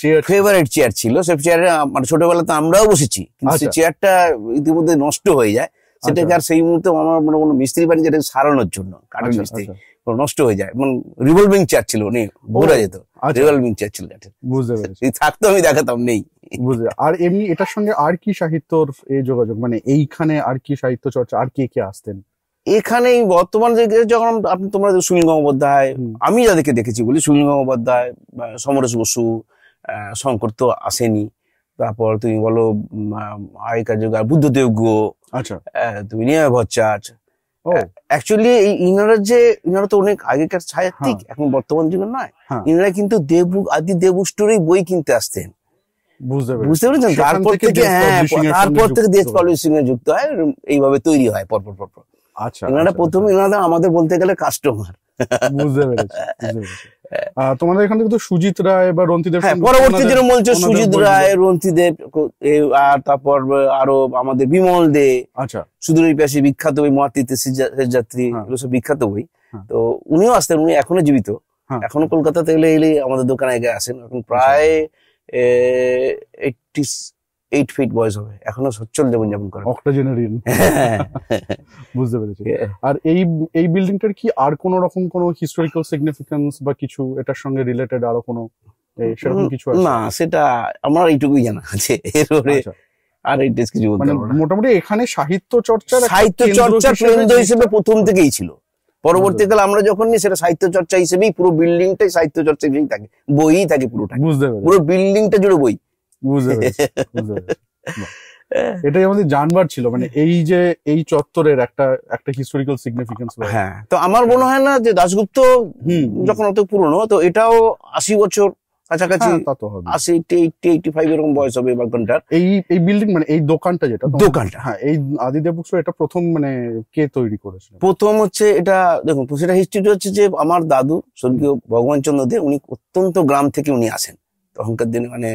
Speaker 1: চেয়ার ছিল। সেই চেয়ারে মানে ছোটবেলাতে আমরাও বসেছি, কিন্তু সেই চেয়ারটা ইতিমধ্যে নষ্ট হয়ে যায়। সেটাকে আর সেই মুহূর্তে আমার মনে কোনো মিস্ত্রি বাড়ি যেটা সারানোর জন্য, কাঠের মিস্ত্রি, নষ্ট হয়ে যায়। মানে রিভলভিং চেয়ার ছিল, নেই বোঝা যেত, রিভলভিং চেয়ার ছিল। বুঝতে পেরেছি,
Speaker 3: থাকতো আমি দেখাতাম, নেই।
Speaker 1: বুঝতে। আর এমনি এটার সঙ্গে আর কি সাহিত্যর এই যোগাযোগ, মানে এইখানে আর কি সাহিত্য চর্চা, আর কে যখন
Speaker 3: বর্তমান যখন আপনি তোমরা সুনীল গঙ্গোপাধ্যায়, আমি যাদেরকে দেখেছি বলি, সুনীল গঙ্গোপাধ্যায়, সমরেশ বসু, শঙ্কর তো আসেনি, তারপর তুমি বলো আগেকার যুগ বুদ্ধদেব গুহ,
Speaker 1: আচ্ছা,
Speaker 3: তুমি নিমাই ভট্টাচার্য। অ্যাকচুয়ালি ইনারা তো অনেক আগেকার সাহিত্যিক, এখন বর্তমান যুগের নয়। ইনারা কিন্তু আদি দেব স্টোরেই বই কিনতে আসতেন, বুঝতে পেরেছেন? তারপর থেকে দেশ পাবলিশিং এ যুক্ত হয়, এইভাবে তৈরি হয় পরপর।
Speaker 1: আচ্ছা,
Speaker 3: এনারা প্রথমে আমাদের বলতে গেলে কাস্টমার।
Speaker 1: বুঝতে পেরেছি। তোমাদের এখান থেকে তো সুজিত রায় বা রন্তিদেব,
Speaker 3: পরবর্তী যেরকম বলছে সুজিত রায়, রন্তিদেব, আর তারপর আরো আমাদের বিমল দে,
Speaker 1: আচ্ছা,
Speaker 3: সুদূরের পাশে বিখ্যাত বই মহাতীর্থের যাত্রী, এগুলো সব বিখ্যাত বই। তো উনিও আসতেন, উনি এখনো জীবিত, এখনো কলকাতাতে এলে আমাদের দোকানে আসেন। এখন প্রায় 88 ফিট বয়স হবে, এখনো সচ্ছল জীবনযাপন করে,
Speaker 1: অক্টোজেনারিয়ান। বুঝতে পেরেছি। আর এই বিল্ডিংটার কি আর কোন রকম কোনো হিস্টোরিক্যাল সিগনিফিকেন্স বা কিছু এটার সঙ্গে রিলেটেড আরো কোনো সেরকম কিছু আছে?
Speaker 3: না, সেটা আমার এইটুকুই জানা আছে। এরপরে আর এইটাস কিছু বলতে পারবো না।
Speaker 1: মোটামুটি এখানে সাহিত্য চর্চার
Speaker 3: কেন্দ্র হিসেবে প্রথম থেকেই ছিল। পরবর্তীকালে আমরা যখন নিই সেটা সাহিত্য চর্চা হিসেবেই, পুরো বিল্ডিংটাই সাহিত্য চর্চা হিসেবেই থাকে, বইই থাকে পুরোটা,
Speaker 1: বুঝতে পেরেছি,
Speaker 3: পুরো বিল্ডিংটা জুড়ে বই।
Speaker 1: বুঝতে পেরেছি, বুঝতে পেরেছি। এটাই আমাদের জানবার ছিল, মানে এই যে এই চত্বরের একটা একটা হিস্টোরিক্যাল সিগনিফিকেন্স।
Speaker 3: হ্যাঁ, তো আমার মনে হয় না যে দাশগুপ্ত যখন অত পুরনো, তো এটাও 80 বছর কাছাকাছি, 80-85 এরকম বয়স হবে বাগানটার।
Speaker 1: এই বিল্ডিং মানে এই দোকানটা, যেটা
Speaker 3: দোকানটা,
Speaker 1: হ্যাঁ, এই আদিদেব বুক স্টোর, এটা প্রথম মানে কে তৈরি করেছিল?
Speaker 3: প্রথম হচ্ছে এটা, দেখুন সেটা হিস্ট্রিটা হচ্ছে যে আমার দাদু স্বর্গীয় ভগবান চন্দ্র দে, উনি অত্যন্ত গ্রাম থেকে উনি আসেন তখনকার দিনে, মানে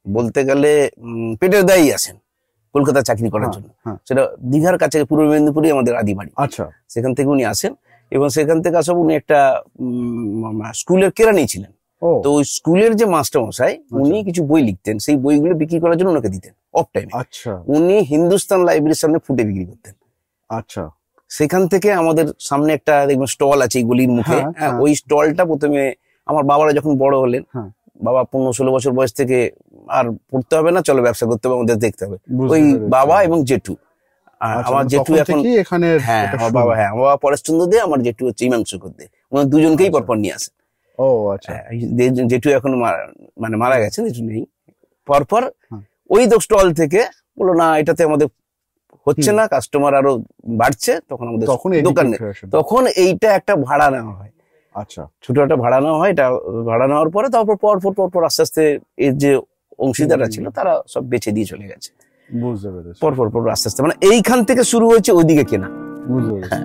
Speaker 3: বলতে গেলে পেটের দায়ী আসেন কলকাতা চাকরি করার জন্য। সেটা দীঘার কাছে পূর্ব মেদিনীপুরে আমাদের আদি বাড়ি।
Speaker 1: আচ্ছা,
Speaker 3: সেখান থেকে উনি আসেন, এবং সেখান থেকে আসা উনি একটা স্কুলের কেরানি ছিলেন। তো ওই স্কুলের যে মাস্টার মশাই, উনি কিছু বই লিখতেন, সেই বইগুলো বিক্রি করার জন্য ওনাকে দিতেন অফ টাইমে।
Speaker 1: আচ্ছা,
Speaker 3: উনি হিন্দুস্তান লাইব্রেরির সামনে ফুটে বিক্রি করতেন।
Speaker 1: আচ্ছা,
Speaker 3: সেখান থেকে আমাদের সামনে একটা দেখবেন স্টল আছে এই গলির মুখে, ওই স্টলটা প্রথমে আমার বাবারা যখন বড় হলেন, বাবা 15-16 বছর বয়স থেকে আর পড়তে হবে না, চলো ব্যবসা করতে হবে, আমাদের দেখতে হবে, ওই বাবা এবং জেঠু। আমার জেঠু এখন
Speaker 1: এখানে,
Speaker 3: আমার বাবা পরেশচন্দ্র দে, আমার জেঠু হচ্ছে ইমাংশু দে, ওনার দুজনকেই পরপর নিয়ে আসে।
Speaker 1: ও আচ্ছা,
Speaker 3: জেঠু এখন মানে মারা গেছেন, জেঠু নেই। পরপর ওই স্টল থেকে বললো না, এটাতে আমাদের হচ্ছে না, কাস্টমার আরো বাড়ছে, তখন আমাদের দোকানে, তখন এইটা একটা ভাড়া নেওয়া হয়।
Speaker 1: আচ্ছা,
Speaker 3: ছোট একটা ভাড়া নেওয়া হয়। এটা ভাড়া নেওয়ার পরে তারপর পরপর আস্তে আস্তে এর যে অংশীদাররা ছিল তারা সব বেচে দিয়ে চলে গেছে।
Speaker 1: বুঝতে পেরেছি,
Speaker 3: পরপর আস্তে আস্তে, মানে এইখান থেকে শুরু হয়েছে ওইদিকে কেনা।
Speaker 1: বুঝতে পেরেছি।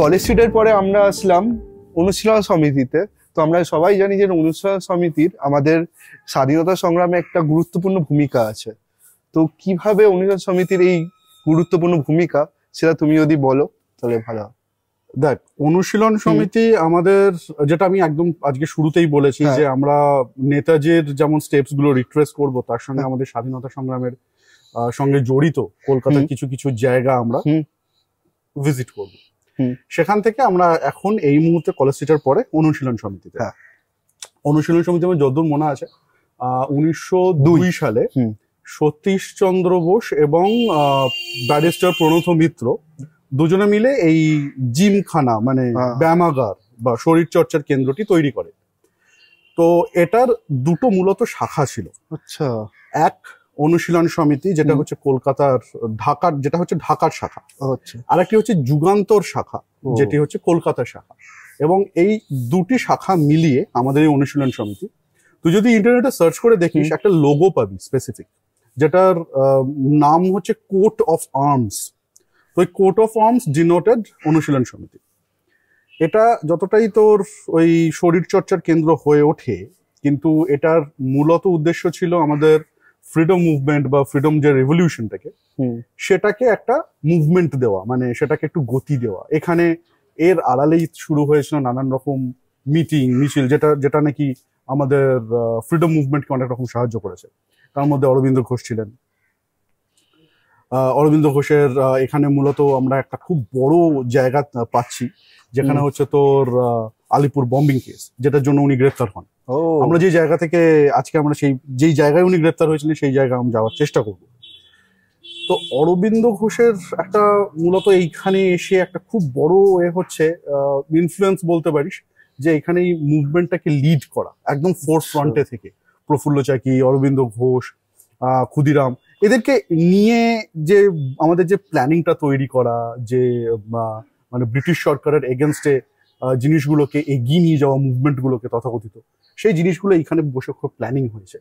Speaker 2: কলেজ স্ট্রিটের পরে আমরা আসলাম অনুশীলন সমিতিতে। তো আমরা সবাই জানি যে অনুশীলন সমিতির আমাদের স্বাধীনতা সংগ্রামে একটা গুরুত্বপূর্ণ ভূমিকা আছে। তো কিভাবে অনুশীলন সমিতির এই গুরুত্বপূর্ণ ভূমিকা, সেটা তুমি যদি বলো তাহলে ভালো।
Speaker 1: দেখ, অনুশীলন সমিতি আমাদের, যেটা আমি একদম আজকে শুরুতেই বলেছি, যে আমরা নেতাজির যেমন স্টেপস গুলো রিট্রেস করবো, তার সঙ্গে আমাদের স্বাধীনতা সংগ্রামের সঙ্গে জড়িত কলকাতার কিছু কিছু জায়গা আমরা ভিজিট করবো। সেখান থেকে আমরা এখন এই মুহূর্তে কলেজ স্ট্রিটের পরে অনুশীলন সমিতিতে। অনুশীলন সমিতি আমার যতদূর মনে আছে 1902 সালে সতীশচন্দ্র বোস এবং ব্যারিস্টার প্রণত মিত্র দুজনে মিলে এই জিমখানা মানে ব্যায়ামাগার বা শরীর চর্চার কেন্দ্রটি তৈরি করে। তো এটার দুটো মূলত শাখা ছিল।
Speaker 2: আচ্ছা,
Speaker 1: এক অনুশীলন সমিতি, যেটা হচ্ছে কলকাতার ঢাকার, যেটা হচ্ছে ঢাকার শাখা। আর একটি হচ্ছে যুগান্তর শাখা, যেটি হচ্ছে কলকাতার শাখা। এবং এই দুটি শাখা মিলিয়ে আমাদের এই অনুশীলন সমিতি। তুই যদি ইন্টারনেটে সার্চ করে দেখিস, একটা লোগো পাবি স্পেসিফিক, যেটার নাম হচ্ছে কোট অফ আর্মস। তো ওই কোট অফ আর্মস ডিনোটেড অনুশীলন সমিতি। এটা যতটাই তোর ওই শরীর চর্চার কেন্দ্র হয়ে ওঠে, কিন্তু এটার মূলত উদ্দেশ্য ছিল আমাদের ফ্রিডম মুভমেন্ট বা ফ্রিডম যে রেভলিউশনটাকে, সেটাকে একটা মুভমেন্ট দেওয়া, মানে সেটাকে একটু গতি দেওয়া। এখানে এর আড়ালেই শুরু হয়েছিল নানান রকম মিটিং মিছিল, যেটা নাকি আমাদের ফ্রিডম মুভমেন্টকে অনেক রকম সাহায্য করেছে। তার মধ্যে অরবিন্দ ঘোষ ছিলেন। অরবিন্দ ঘোষের এখানে মূলত আমরা একটা খুব বড় জায়গা পাচ্ছি, যেখানে হচ্ছে তোর আলিপুর বম্বিং কেস, যেটার জন্য উনি গ্রেপ্তার হন। আমরা যে জায়গা থেকে আজকে আমরা যেই জায়গায় উনি গ্রেপ্তার হয়েছিলেন সেই জায়গায় আমরা যাওয়ার চেষ্টা করব। তো অরবিন্দ ঘোষের একটা মূলত এইখানে এসে একটা খুব বড় হচ্ছে ইনফ্লুয়েন্স বলতে পারিস, যে এখানে এই মুভমেন্টটাকে লিড করা একদম ফোর্স ফ্রন্টে থেকে। প্রফুল্ল চাকি, অরবিন্দ ঘোষ, ক্ষুদিরাম, এদেরকে নিয়ে যে আমাদের যে প্ল্যানিংটা তৈরি করা, যে মানে ব্রিটিশ সরকারের এগেনস্টে জিনিসগুলোকে এগিয়ে নিয়ে যাওয়া, মুভমেন্টগুলোকে তথাকথিত, সেই জিনিসগুলো এইখানে বসে খুব প্ল্যানিং হয়েছে।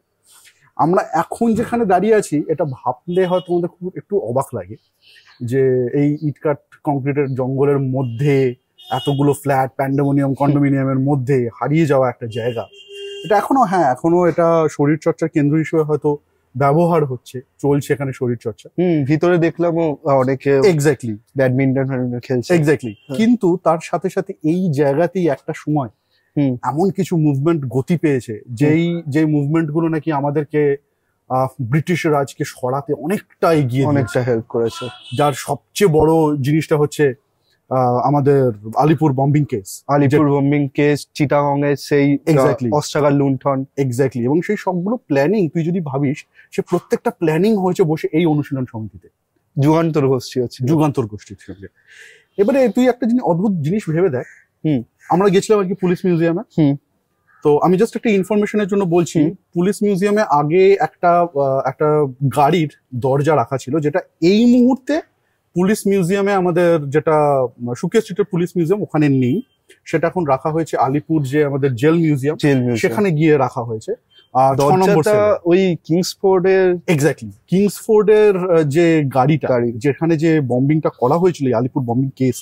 Speaker 1: আমরা এখন যেখানে দাঁড়িয়ে আছি, এটা ভাবলে হয়তো আমাদের খুব একটু অবাক লাগে, যে এই ইটকাট কংক্রিটের জঙ্গলের মধ্যে এতগুলো ফ্ল্যাট, প্যান্ডেমোনিয়াম, কন্ডোমিনিয়ামের মধ্যে হারিয়ে যাওয়া একটা জায়গা। এটা এখনো এটা শরীর চর্চার কেন্দ্র হিসেবে হয়তো ব্যবহার হচ্ছে, চলছে এখানে শরীর চর্চা।
Speaker 2: ভিতরে দেখলাম অনেকে
Speaker 1: এক্স্যাক্টলি
Speaker 2: ব্যাডমিন্টন খেলছে।
Speaker 1: এক্স্যাক্টলি, কিন্তু তার সাথে সাথে এই জায়গাতেই একটা সময় এমন কিছু মুভমেন্ট গতি পেয়েছে, যেই মুভমেন্ট গুলো নাকি আমাদেরকে ব্রিটিশ রাজকে সরাতে অনেকটা এগিয়ে,
Speaker 2: অনেকটা হেল্প করেছে।
Speaker 1: যার সবচেয়ে বড় জিনিসটা হচ্ছে আমাদের আলিপুর বম্বিং কেস,
Speaker 2: চিটাগং এর সেই
Speaker 1: Exactly.
Speaker 2: অস্ত্রাগার লুণ্ঠন।
Speaker 1: এক্স্যাক্টলি, এবং সেই সবগুলো প্ল্যানিং তুই যদি ভাবিস, সে প্রত্যেকটা প্ল্যানিং হয়েছে বসে এই অনুশীলন সমিতিতে,
Speaker 2: যুগান্তর গোষ্ঠী হচ্ছে,
Speaker 1: যুগান্তর গোষ্ঠীর সঙ্গে। এবারে তুই একটা অদ্ভুত জিনিস ভেবে দেখ, আমরা গেছিলাম আর কি পুলিশ মিউজিয়ামে। তো আমি জাস্ট একটা ইনফরমেশনের জন্য বলছি, পুলিশ মিউজিয়ামে আগে একটা গাড়ির দরজা রাখা ছিল, যেটা এই মুহূর্তে পুলিশ মিউজিয়ামে আমাদের যেটা সুকিয়া স্ট্রিটের পুলিশ মিউজিয়াম ওখানে নেই, সেটা এখন রাখা হয়েছে আলিপুর যে আমাদের জেল মিউজিয়াম, সেখানে গিয়ে রাখা হয়েছে। আর
Speaker 2: দরজাটা ওই কিংসফোর্ডের,
Speaker 1: এক্স্যাক্টলি কিংসফোর্ডের যে গাড়িটা, যেখানে যে বম্বিংটা করা হয়েছিল আলিপুর বম্বিং কেস,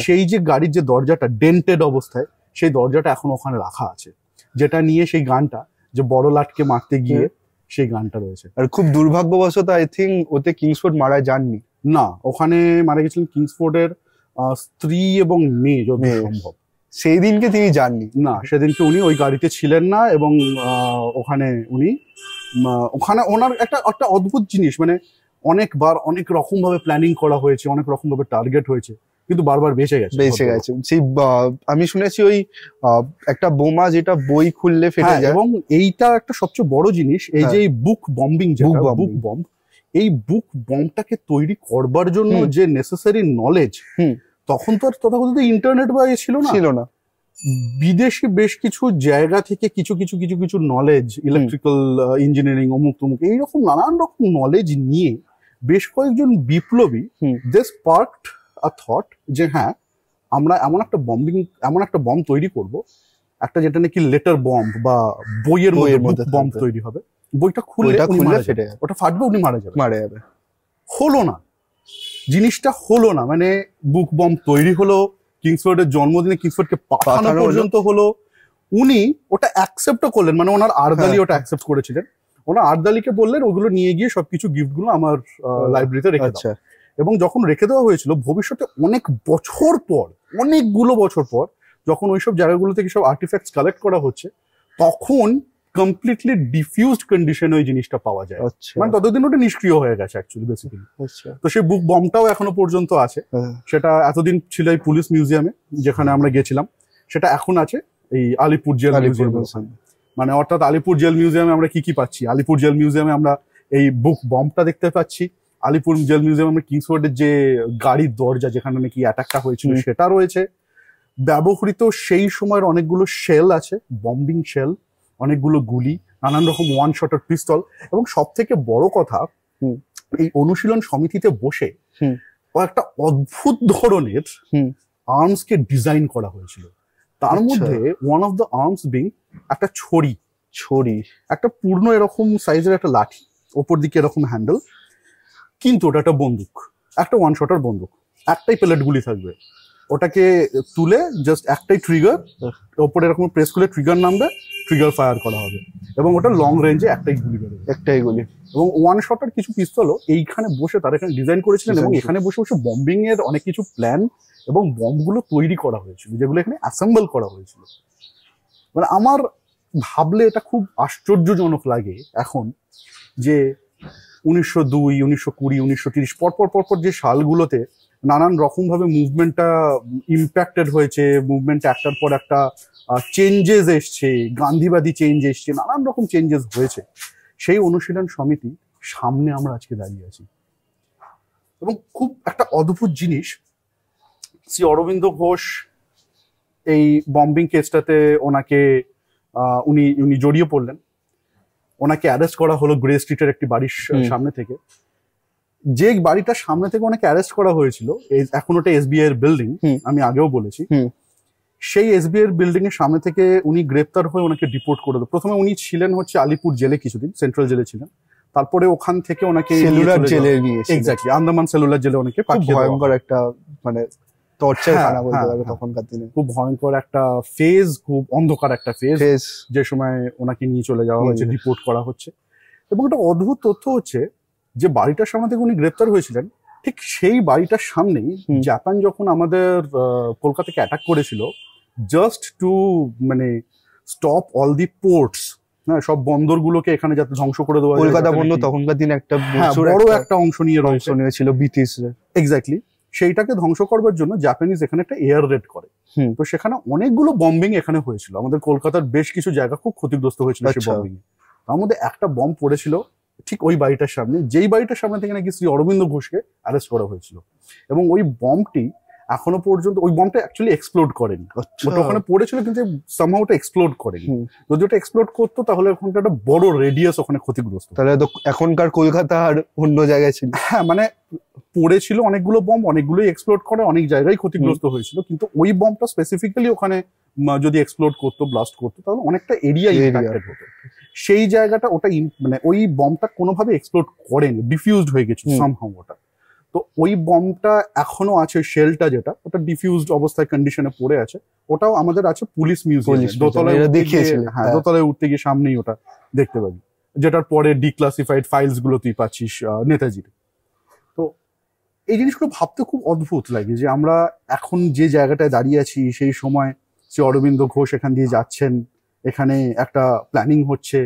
Speaker 1: সেই যে গাড়ির যে দরজাটা ডেন্টেড অবস্থায়, সেই দরজাটা এখন ওখানে রাখা আছে, যেটা নিয়ে সেই গানটা যে বড় লাটকে মারতে গিয়ে সেই গানটা রয়েছে।
Speaker 2: আর খুব দুর্ভাগ্যবশত আই থিঙ্ক ওতে কিংসফোর্ড মারা যাননি।
Speaker 1: না, ওখানে মারা গেছিলেন কিংসফোর্ডের স্ত্রী এবং মেয়ে যদি সম্ভব।
Speaker 2: সেই দিনকে তিনি যাননি,
Speaker 1: না সেদিনকে উনি ওই গাড়িতে ছিলেন না, এবং ওখানে ওনার একটা অদ্ভুত জিনিস, মানে অনেকবার অনেক রকম ভাবে প্ল্যানিং করা হয়েছে, অনেক রকম ভাবে টার্গেট হয়েছে, কিন্তু বারবার বেঁচে গেছে।
Speaker 2: সেই আমি শুনেছি ওই একটা বোমা যেটা বই খুললে ফেটে যায়,
Speaker 1: এবং এইটা একটা সবচেয়ে বড় জিনিস, এই যে বুক বম্বিং, বুক বম্ব, এই বুক বম্বটাকে তৈরি করবার জন্য যে নেসেসারি নলেজ, তখন তো আর তথাকথিত ইন্টারনেট বা ছিল না। বিদেশি বেশ কিছু জায়গা থেকে কিছু কিছু কিছু কিছু নলেজ, ইলেকট্রিক্যাল ইঞ্জিনিয়ারিং, অমুক তমুক, এইরকম নানান রকম নলেজ নিয়ে বেশ কয়েকজন বিপ্লবী দে স্পার্কড আ থট যে হ্যাঁ, আমরা এমন একটা বম্ব তৈরি করব, একটা যেটা নাকি লেটার বম্ব বা বইয়ের মধ্যে বম্ব তৈরি হবে, বইটা খুললে ফেটে যাবে, ওটা ফাটবে, উনি মারা যাবে। হলো না, জিনিসটা হলো না, মানে বুক বম্ব তৈরি হলো, কিংসফোর্ডের জন্মদিনে কিংসফোর্ডকে পাঠানো পর্যন্ত হলো, উনি ওটা অ্যাকসেপ্টও করলেন, মানে ওনার আর্দালি ওটা অ্যাকসেপ্ট করেছিলেন। ওনার আর্দালিকে বললেন ওগুলো নিয়ে গিয়ে সবকিছু গিফট গুলো আমার লাইব্রেরিতে রেখে দাও। এবং যখন রেখে দেওয়া হয়েছিল, ভবিষ্যতে অনেকগুলো বছর পর যখন ওইসব জায়গাগুলো থেকে সব আর্টিফ্যাক্টস কালেক্ট করা হচ্ছে, তখন কমপ্লিটলি ডিফিউজড কন্ডিশনে ওই জিনিসটা পাওয়া যায়। মানে ততদিন ওটা নিষ্ক্রিয় হয়ে গেছে অ্যাকচুয়ালি বেসিক্যালি। তো সেই বুক বমটাও এখনো পর্যন্ত আছে, সেটা এতদিন ছিল এই পুলিশ মিউজিয়ামে যেখানে আমরা গেছিলাম, সেটা এখন আছে এই আলিপুর জেল মিউজিয়ামে। মানে অর্থাৎ আলিপুর জেল মিউজিয়ামে আমরা কি পাচ্ছি, আলিপুর জেল মিউজিয়ামে আমরা এই বুক বমটা দেখতে পাচ্ছি, আলিপুর জেল মিউজিয়ামে আমরা কিংসফোর্ডের যে গাড়ির দরজা যেখানে নাকি অ্যাটাকটা হয়েছিল সেটা রয়েছে, ব্যবহৃত সেই সময়ের অনেকগুলো শেল আছে, বম্বিং শেল, অনেকগুলো গুলি, নানান রকম ওয়ান শটার পিস্তল, এবং সব থেকে বড় কথা এই অনুশীলন সমিতিতে বসে একটা অদ্ভুত ধরনের আর্মস কে ডিজাইন করা হয়েছিল। তার মধ্যে one of the arms being একটা ছড়ি, একটা পূর্ণ এরকম সাইজের একটা লাঠি, ওপর দিকে এরকম হ্যান্ডেল, কিন্তু ওটা একটা বন্দুক, একটা ওয়ান শটার বন্দুক, একটাই প্যালেট গুলি থাকবে, ওটাকে তুলে জাস্ট একটাই ট্রিগার, ওপরে এরকম প্রেস করলে ট্রিগার নামবে, ট্রিগার ফায়ার করা হবে, এবং ওটা লং রেঞ্জে একটাই গুলি বেরোবে, এবং ওয়ান শটার কিছু পিস্তলও এইখানে বসে তারা এখানে ডিজাইন করেছিলেন, এবং এখানে বসে বসে বম্বিং এর অনেক কিছু প্ল্যান এবং বম্বগুলো তৈরি করা হয়েছিল, যেগুলো এখানে অ্যাসেম্বল করা হয়েছিল। মানে আমার ভাবলে এটা খুব আশ্চর্যজনক লাগে এখন, যে 1902, 1920, 1930 পরপর যে সালগুলোতে নানান রকম ভাবে মুভমেন্টটা ইম্প্যাক্টেড হয়েছে, মুভমেন্টে একটার পর একটা চেঞ্জেস এসছে, গান্ধীবাদী চেঞ্জ এসছে, নানান রকম চেঞ্জেস হয়েছে, সেই অনুশীলন সমিতি সামনে আমরা আজকে দাঁড়িয়ে আছি। এবং খুব একটা অদ্ভুত জিনিস, শ্রী অরবিন্দ ঘোষ এই বম্বিং কেসটাতে ওনাকে উনি জড়িয়ে পড়লেন, ওনাকে অ্যারেস্ট করা হলো গ্রে স্ট্রিটের একটি বাড়ির সামনে থেকে। যে বাড়িটার সামনে থেকে ওনাকে অ্যারেস্ট করা হয়েছিল, এখন ওটা এসবিআই এর বিল্ডিং, আমি আগেও বলেছি, সেই এসবিআই এর বিল্ডিং এর সামনে থেকে উনি গ্রেপ্তার হয়ে ওনাকে ডিপোর্ট করে দেয়। প্রথমে উনি ছিলেন হচ্ছে আলিপুর জেলে, কিছুদিন সেন্ট্রাল জেলে ছিলেন, তারপরে ওখান থেকে ওনাকে
Speaker 2: সেলুলার জেলে নিয়ে,
Speaker 1: এক্স্যাক্টলি আন্দামান সেলুলার জেলে ওনাকে
Speaker 2: ভয়ঙ্কর একটা মানে টর্চার খানা বলতে পারবে তখনকার দিনে,
Speaker 1: খুব ভয়ঙ্কর একটা ফেজ, খুব অন্ধকার একটা ফেজ, যে সময় ওনাকে নিয়ে চলে যাওয়া হচ্ছে, ডিপোর্ট করা হচ্ছে। এবং একটা অদ্ভুত তথ্য হচ্ছে যে বাড়িটার সামনে থেকে উনি গ্রেপ্তার হয়েছিলেন, ঠিক সেই বাড়িটার সামনেই জাপান যখন আমাদের কলকাতাকে অ্যাটাক করেছিল, জাস্ট টু মানে স্টপ অল দি পোর্টস, হ্যাঁ, সব বন্দরগুলোকে এখানে যাতে ধ্বংস করে দেওয়া,
Speaker 2: কলকাতা বন্দর তখনকার দিনে একটা
Speaker 1: বড় একটা অংশ নিয়ে
Speaker 2: নিয়েছিল ব্রিটিশরা,
Speaker 1: এক্স্যাক্টলি। সেইটাকে ধ্বংস করবার জন্য জাপানিজ এখানে একটা এয়ার রেড করে। তো সেখানে অনেকগুলো বম্বিং এখানে হয়েছিল, আমাদের কলকাতার বেশ কিছু জায়গা খুব ক্ষতিগ্রস্ত হয়েছিল সেই বম্বিং এ। তার মধ্যে একটা বম্ব পড়েছিল ঠিক ওই বাড়িটার সামনে, যেই বাড়িটার সামনে থেকে নাকি শ্রী অরবিন্দ ঘোষকে অ্যারেস্ট করা হয়েছিল। এবং ওই বম্বটি এখনো পর্যন্ত, ওই বম্বটা অ্যাকচুয়ালি এক্সপ্লোড করেনি, ওটা ওখানে পড়েছিল কিন্তু সামহাউ ওটা এক্সপ্লোড করেনি। যদি ওটা এক্সপ্লোড করতো তাহলে ওখানকার একটা বড় রেডিয়াস ওখানে ক্ষতিগ্রস্ত।
Speaker 2: তাহলে তো এখনকার কলকাতা আর অন্য জায়গায় ছিল।
Speaker 1: হ্যাঁ, মানে পড়েছিল অনেকগুলো বম্ব, অনেকগুলোই এক্সপ্লোড করে, অনেক জায়গায় ক্ষতিগ্রস্ত হয়েছিল, কিন্তু ওই বম্বটা স্পেসিফিক্যালি ওখানে যদি এক্সপ্লোড করতো, ব্লাস্ট করতো, তাহলে অনেকটা এরিয়া ইম্প্যাক্টেড হতো। সেই জায়গাটা ওটা মানে ওই বম্বটা কোনোভাবে এক্সপ্লোড করেনি, ডিফিউজড হয়ে গেছিল সামহাউ ওটা। তো ওই বম্বটা এখনো আছে, শেলটা যেটা, ওটা ডিফিউজড অবস্থায় কন্ডিশনে পড়ে আছে, ওটাও আমাদের আছে পুলিশ মিউজিয়ামে, দোতলায় দেখিয়েছিল। হ্যাঁ, দোতলায় উঠতে গিয়ে সামনেই ওটা দেখতে পাবি, যেটার পরে ডিক্লাসিফাইড ফাইলস গুলো তুই পাচ্ছিস নেতাজির। তো এই জিনিসগুলো ভাবতে খুব অদ্ভুত লাগে যে আমরা এখন যে জায়গাটায় দাঁড়িয়ে আছি, সেই সময় শ্রী অরবিন্দ ঘোষ এখান দিয়ে যাচ্ছেন, এখানে একটা প্ল্যানিং হচ্ছে।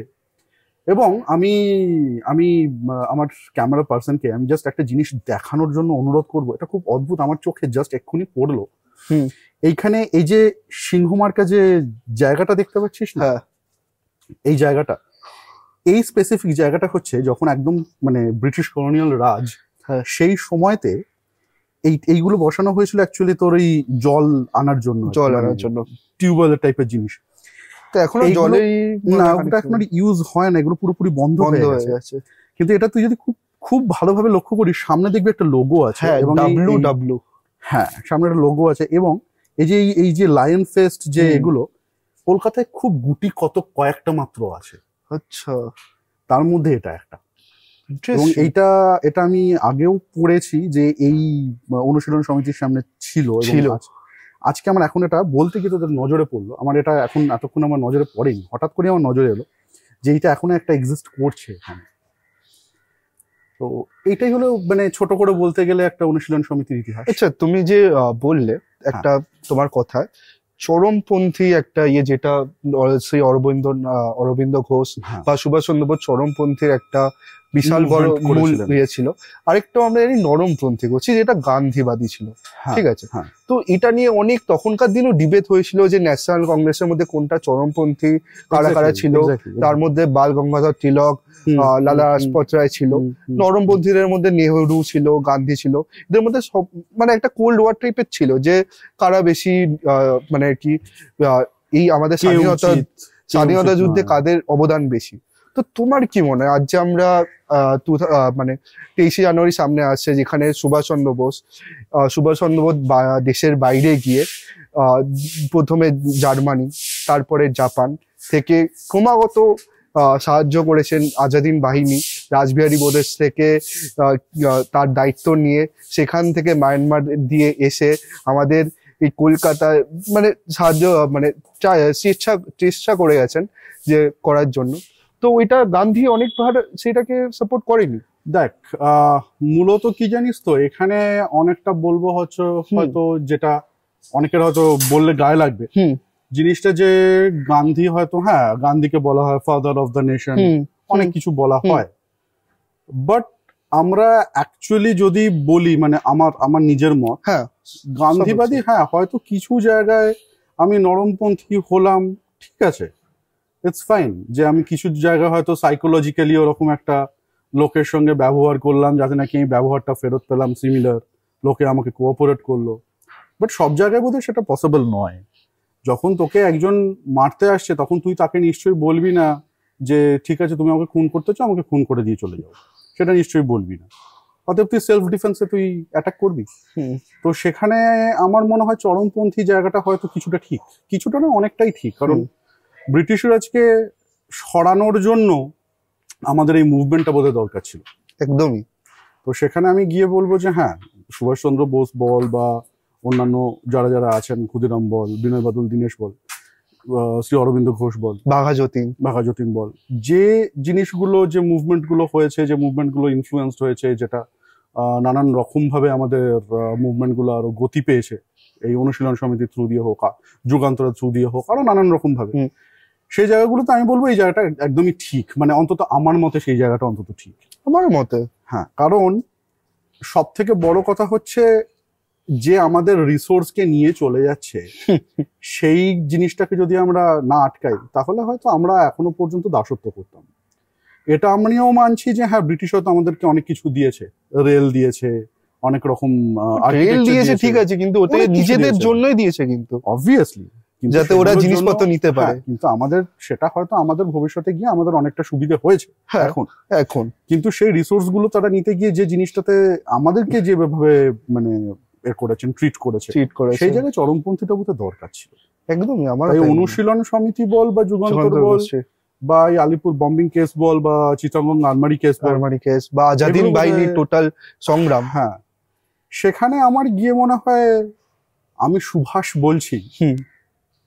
Speaker 1: এবং আমি আমার ক্যামেরা পার্সনকে আমি জাস্ট একটা জিনিস দেখানোর জন্য অনুরোধ করব, এটা খুব অদ্ভুত, আমার চোখে জাস্ট এক্ষুনি পড়লো। এইখানে এই যে সিংহমার্কা যে জায়গাটা দেখতে পাচ্ছিস না, এই জায়গাটা, এই স্পেসিফিক জায়গাটা হচ্ছে যখন একদম মানে ব্রিটিশ কলোনিয়াল রাজ, সেই সময়তে এইগুলো বসানো হয়েছিল অ্যাকচুয়ালি তোর এই জল আনার জন্য, টিউবওয়েল টাইপের জিনিস।
Speaker 2: এখনো জলেই
Speaker 1: না, ওটা এখন ইউজ হয় না, এগুলো পুরোপুরি বন্ধ হয়ে গেছে। কিন্তু এটা তুই যদি খুব ভালোভাবে লক্ষ্য করিস, সামনে দেখবি একটা লোগো আছে, এবং হ্যাঁ, সামনে একটা লোগো আছে। এবং এই যে লায়ন ফেস্ট যে এগুলো কলকাতায় খুব গুটি কয়েকটা মাত্র আছে।
Speaker 2: আচ্ছা,
Speaker 1: তার মধ্যে এটা একটা। এবং এটা আমি আগেও পড়েছি যে এই অনুশীলন সমিতির সামনে ছিল। আজকে আমার এখন এটা বলতে গিয়ে তোদের নজরে পড়লো, আমার এটা এখন এতক্ষণ আমার নজরে পড়েনি, হঠাৎ করে আমার নজরে এলো যে এইটা এখনো একটা এক্সিস্ট করছে এখানে। তো এইটাই হলো মানে ছোট করে বলতে গেলে একটা অনুশীলন সমিতির ইতিহাস।
Speaker 2: আচ্ছা, তুমি যে বললে একটা তোমার কথায় চরমপন্থী একটা যেটা সেই অরবিন্দ ঘোষ বা সুভাষচন্দ্র বোস চরমপন্থীর একটা বিশাল বড় মূল ছিল। আরেকটা আমরা জানি নরমপন্থী করছি, যেটা গান্ধীবাদী ছিল। ঠিক আছে, তো এটা নিয়ে অনেক তখনকার দিনও ডিবেট হয়েছিল যে ন্যাশনাল কংগ্রেসের মধ্যে কোনটা চরমপন্থী, কারা কারা ছিল। তার মধ্যে বাল গঙ্গাধর তিলক, লালা লাজপত রায় ছিল। নরমপন্থীদের মধ্যে নেহরু ছিল, গান্ধী ছিল। এদের মধ্যে সব মানে একটা কোল্ড ওয়ার টাইপের ছিল যে কারা বেশি মানে কি এই আমাদের স্বাধীনতা যুদ্ধে কাদের অবদান বেশি। তো তোমার কি মনে হয়, আজ যে আমরা মানে 23শে জানুয়ারি সামনে আসছে, যেখানে সুভাষচন্দ্র বোস দেশের বাইরে গিয়ে প্রথমে জার্মানি, তারপরে জাপান থেকে ক্রমাগত সাহায্য করেছেন আজাদিন বাহিনী, রাসবিহারী বোস থেকে তার দায়িত্ব নিয়ে সেখান থেকে মায়ানমার দিয়ে এসে আমাদের এই কলকাতায় মানে সাহায্য মানে চেষ্টা করে গেছেন যে করার জন্য। তো ওইটা গান্ধী অনেকবার সেটাকে সাপোর্ট করেনি।
Speaker 1: দেখ, মূলত কি জানিস তো, এখানে অনেকটা বলবো হয়তো যেটা অনেকের হয়তো বললে গায়ে লাগবে, জিনিসটা যে গান্ধী হয়তো, হ্যাঁ, গান্ধীকে বলা হয় ফাদার অফ দ্য নেশন, অনেক কিছু বলা হয়, বাট আমরা অ্যাকচুয়ালি যদি বলি মানে আমার নিজের মত,
Speaker 2: হ্যাঁ,
Speaker 1: গান্ধীবাদী, হ্যাঁ, হয়তো কিছু জায়গায় আমি নরমপন্থী হলাম, ঠিক আছে, ইটস ফাইন, যে আমি কিছু জায়গায় হয়তো সাইকোলজিক্যালি ওরকম একটা লোকের সঙ্গে ব্যবহার করলাম যাতে নাকি আমি ব্যবহারটা ফেরত পেলাম সিমিলার, লোকে আমাকে কোঅপারেট করলো, বাট সব জায়গায় বোধহয় সেটা পসিবল নয়। যখন তোকে একজন মারতে আসছে তখন তুই তাকে নিশ্চয়ই বলবি না যে ঠিক আছে তুমি আমাকে খুন করতে চাও, আমাকে খুন করে দিয়ে চলে যাও, সেটা নিশ্চয়ই বলবি না। অতএব তুই সেলফ ডিফেন্সে তুই অ্যাটাক করবি। তো সেখানে আমার মনে হয় চরমপন্থী জায়গাটা হয়তো কিছুটা ঠিক, কিছুটা না, অনেকটাই ঠিক, কারণ ব্রিটিশ রাজকে সরানোর জন্য আমাদের এই মুভমেন্টটা বোধহয় দরকার ছিল।
Speaker 2: একদমই।
Speaker 1: তো সেখানে আমি গিয়ে বলবো যে হ্যাঁ, সুভাষচন্দ্র বোস বল বা অন্যান্য যারা আছেন, ক্ষুদিরাম বল, বিনয় বাদল দীনেশ বল, শ্রী অরবিন্দ ঘোষ বল, বাঘা যতীন বল, যে জিনিসগুলো, যে মুভমেন্টগুলো হয়েছে, যে মুভমেন্টগুলো ইনফ্লুয়েন্সড হয়েছে, যেটা নানান রকম ভাবে আমাদের মুভমেন্টগুলো আরো গতি পেয়েছে, এই অনুশীলন সমিতির থ্রু দিয়ে হোক, যুগান্তরের থ্রু দিয়ে হোক, আরো নানান রকম ভাবে, সেই জায়গাগুলোতে আমি বলবো এই জায়গাটা একদমই ঠিক, মানে অন্তত আমার মতে সেই জায়গাটা অন্তত ঠিক,
Speaker 2: আমার মতে।
Speaker 1: হ্যাঁ, কারণ সব থেকে বড় কথা হচ্ছে যে আমাদের রিসোর্সকে নিয়ে চলে যাচ্ছে সেই জিনিসটাকে যদি আমরা না আটকাই তাহলে হয়তো আমরা এখনো পর্যন্ত দাসত্ব করতাম। এটা আমরাও মানছি যে হ্যাঁ ব্রিটিশ হয়তো আমাদেরকে অনেক কিছু দিয়েছে, রেল দিয়েছে, অনেক রকম
Speaker 2: রেল দিয়েছে ঠিক আছে, কিন্তু ওটা নিজেদের জন্যই দিয়েছে, কিন্তু
Speaker 1: অবভিয়াসলি
Speaker 2: যাতে ওরা জিনিসপত্র নিতে পারে।
Speaker 1: কিন্তু আমাদের সেটা হয়তো আমাদের ভবিষ্যতে গিয়ে আমাদের অনেকটা সুবিধা হয়েছে এখন কিন্তু সেই রিসোর্স গুলো তারা নিতে গিয়ে যে জিনিসটাতে আমাদেরকে যেভাবে মানে করেছেন, ট্রিট করেছে সেই জায়গায় চরমপন্থীটা বোধহয় দরকার ছিল।
Speaker 2: একদমই। আমার
Speaker 1: অনুশীলন সমিতি বল বা যুগান্তর বল বা এই আলিপুর বম্বিং কেস বল বা চিটাগং আরমারি কেস বা
Speaker 2: আজাদিন বাহিনীর টোটাল সংগ্রাম,
Speaker 1: হ্যাঁ সেখানে আমার গিয়ে মনে হয়, আমি সুভাষ বলছি,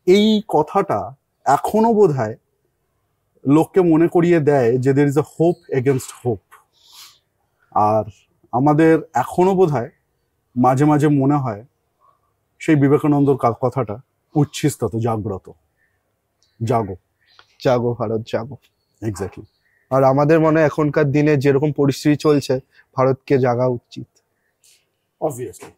Speaker 1: এই কথাটা এখনো বোধহয় লোককে মনে করিয়ে দেয় যে there is a hope against hope. আর আমাদের এখনো বোধহয় মাঝে মাঝে মনে হয় সেই বিবেকানন্দর কথাটা, উচ্ছিস্তত জাগ্রত, জাগো
Speaker 2: জাগো ভারত জাগো।
Speaker 1: এক্স্যাক্টলি।
Speaker 2: আর আমাদের মনে হয় এখনকার দিনে যেরকম পরিস্থিতি চলছে, ভারতকে জাগা উচিত।
Speaker 1: অবভিয়াসলি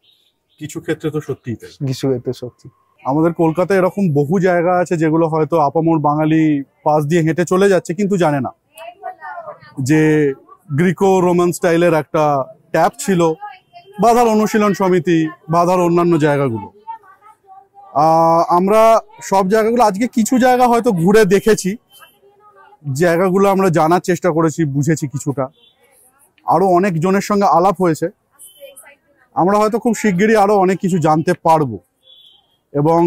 Speaker 1: কিছু ক্ষেত্রে তো সত্যিই তাই,
Speaker 2: কিছু ক্ষেত্রে সত্যি।
Speaker 1: আমাদের কলকাতায় এরকম বহু জায়গা আছে যেগুলো হয়তো আপামর বাঙালি পাশ দিয়ে হেঁটে চলে যাচ্ছে কিন্তু জানে না যে গ্রিকো রোমান স্টাইলের একটা ট্যাপ ছিল, বাধার অনুশীলন সমিতি, বাধার অন্যান্য জায়গাগুলো। আমরা সব জায়গাগুলো আজকে কিছু জায়গা হয়তো ঘুরে দেখেছি, জায়গাগুলো আমরা জানার চেষ্টা করেছি, বুঝেছি কিছুটা, আরো অনেক জনের সঙ্গে আলাপ হয়েছে। আমরা হয়তো খুব শিগগিরই আরো অনেক কিছু জানতে পারবো এবং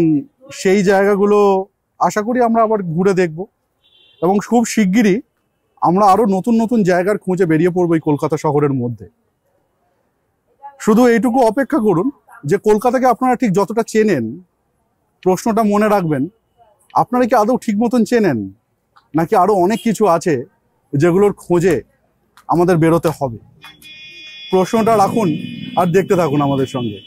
Speaker 1: সেই জায়গাগুলো আশা করি আমরা আবার ঘুরে দেখব এবং খুব শিগগিরই আমরা আরো নতুন নতুন জায়গার খুঁজে বেরিয়ে পড়বো এই কলকাতা শহরের মধ্যে। শুধু এইটুকু অপেক্ষা করুন যে কলকাতাকে আপনারা ঠিক যতটা চেনেন, প্রশ্নটা মনে রাখবেন, আপনারা কি আদৌ ঠিক মতন চেনেন, নাকি আরো অনেক কিছু আছে যেগুলোর খোঁজে আমাদের বেরোতে হবে? প্রশ্নটা রাখুন আর দেখতে থাকুন আমাদের সঙ্গে।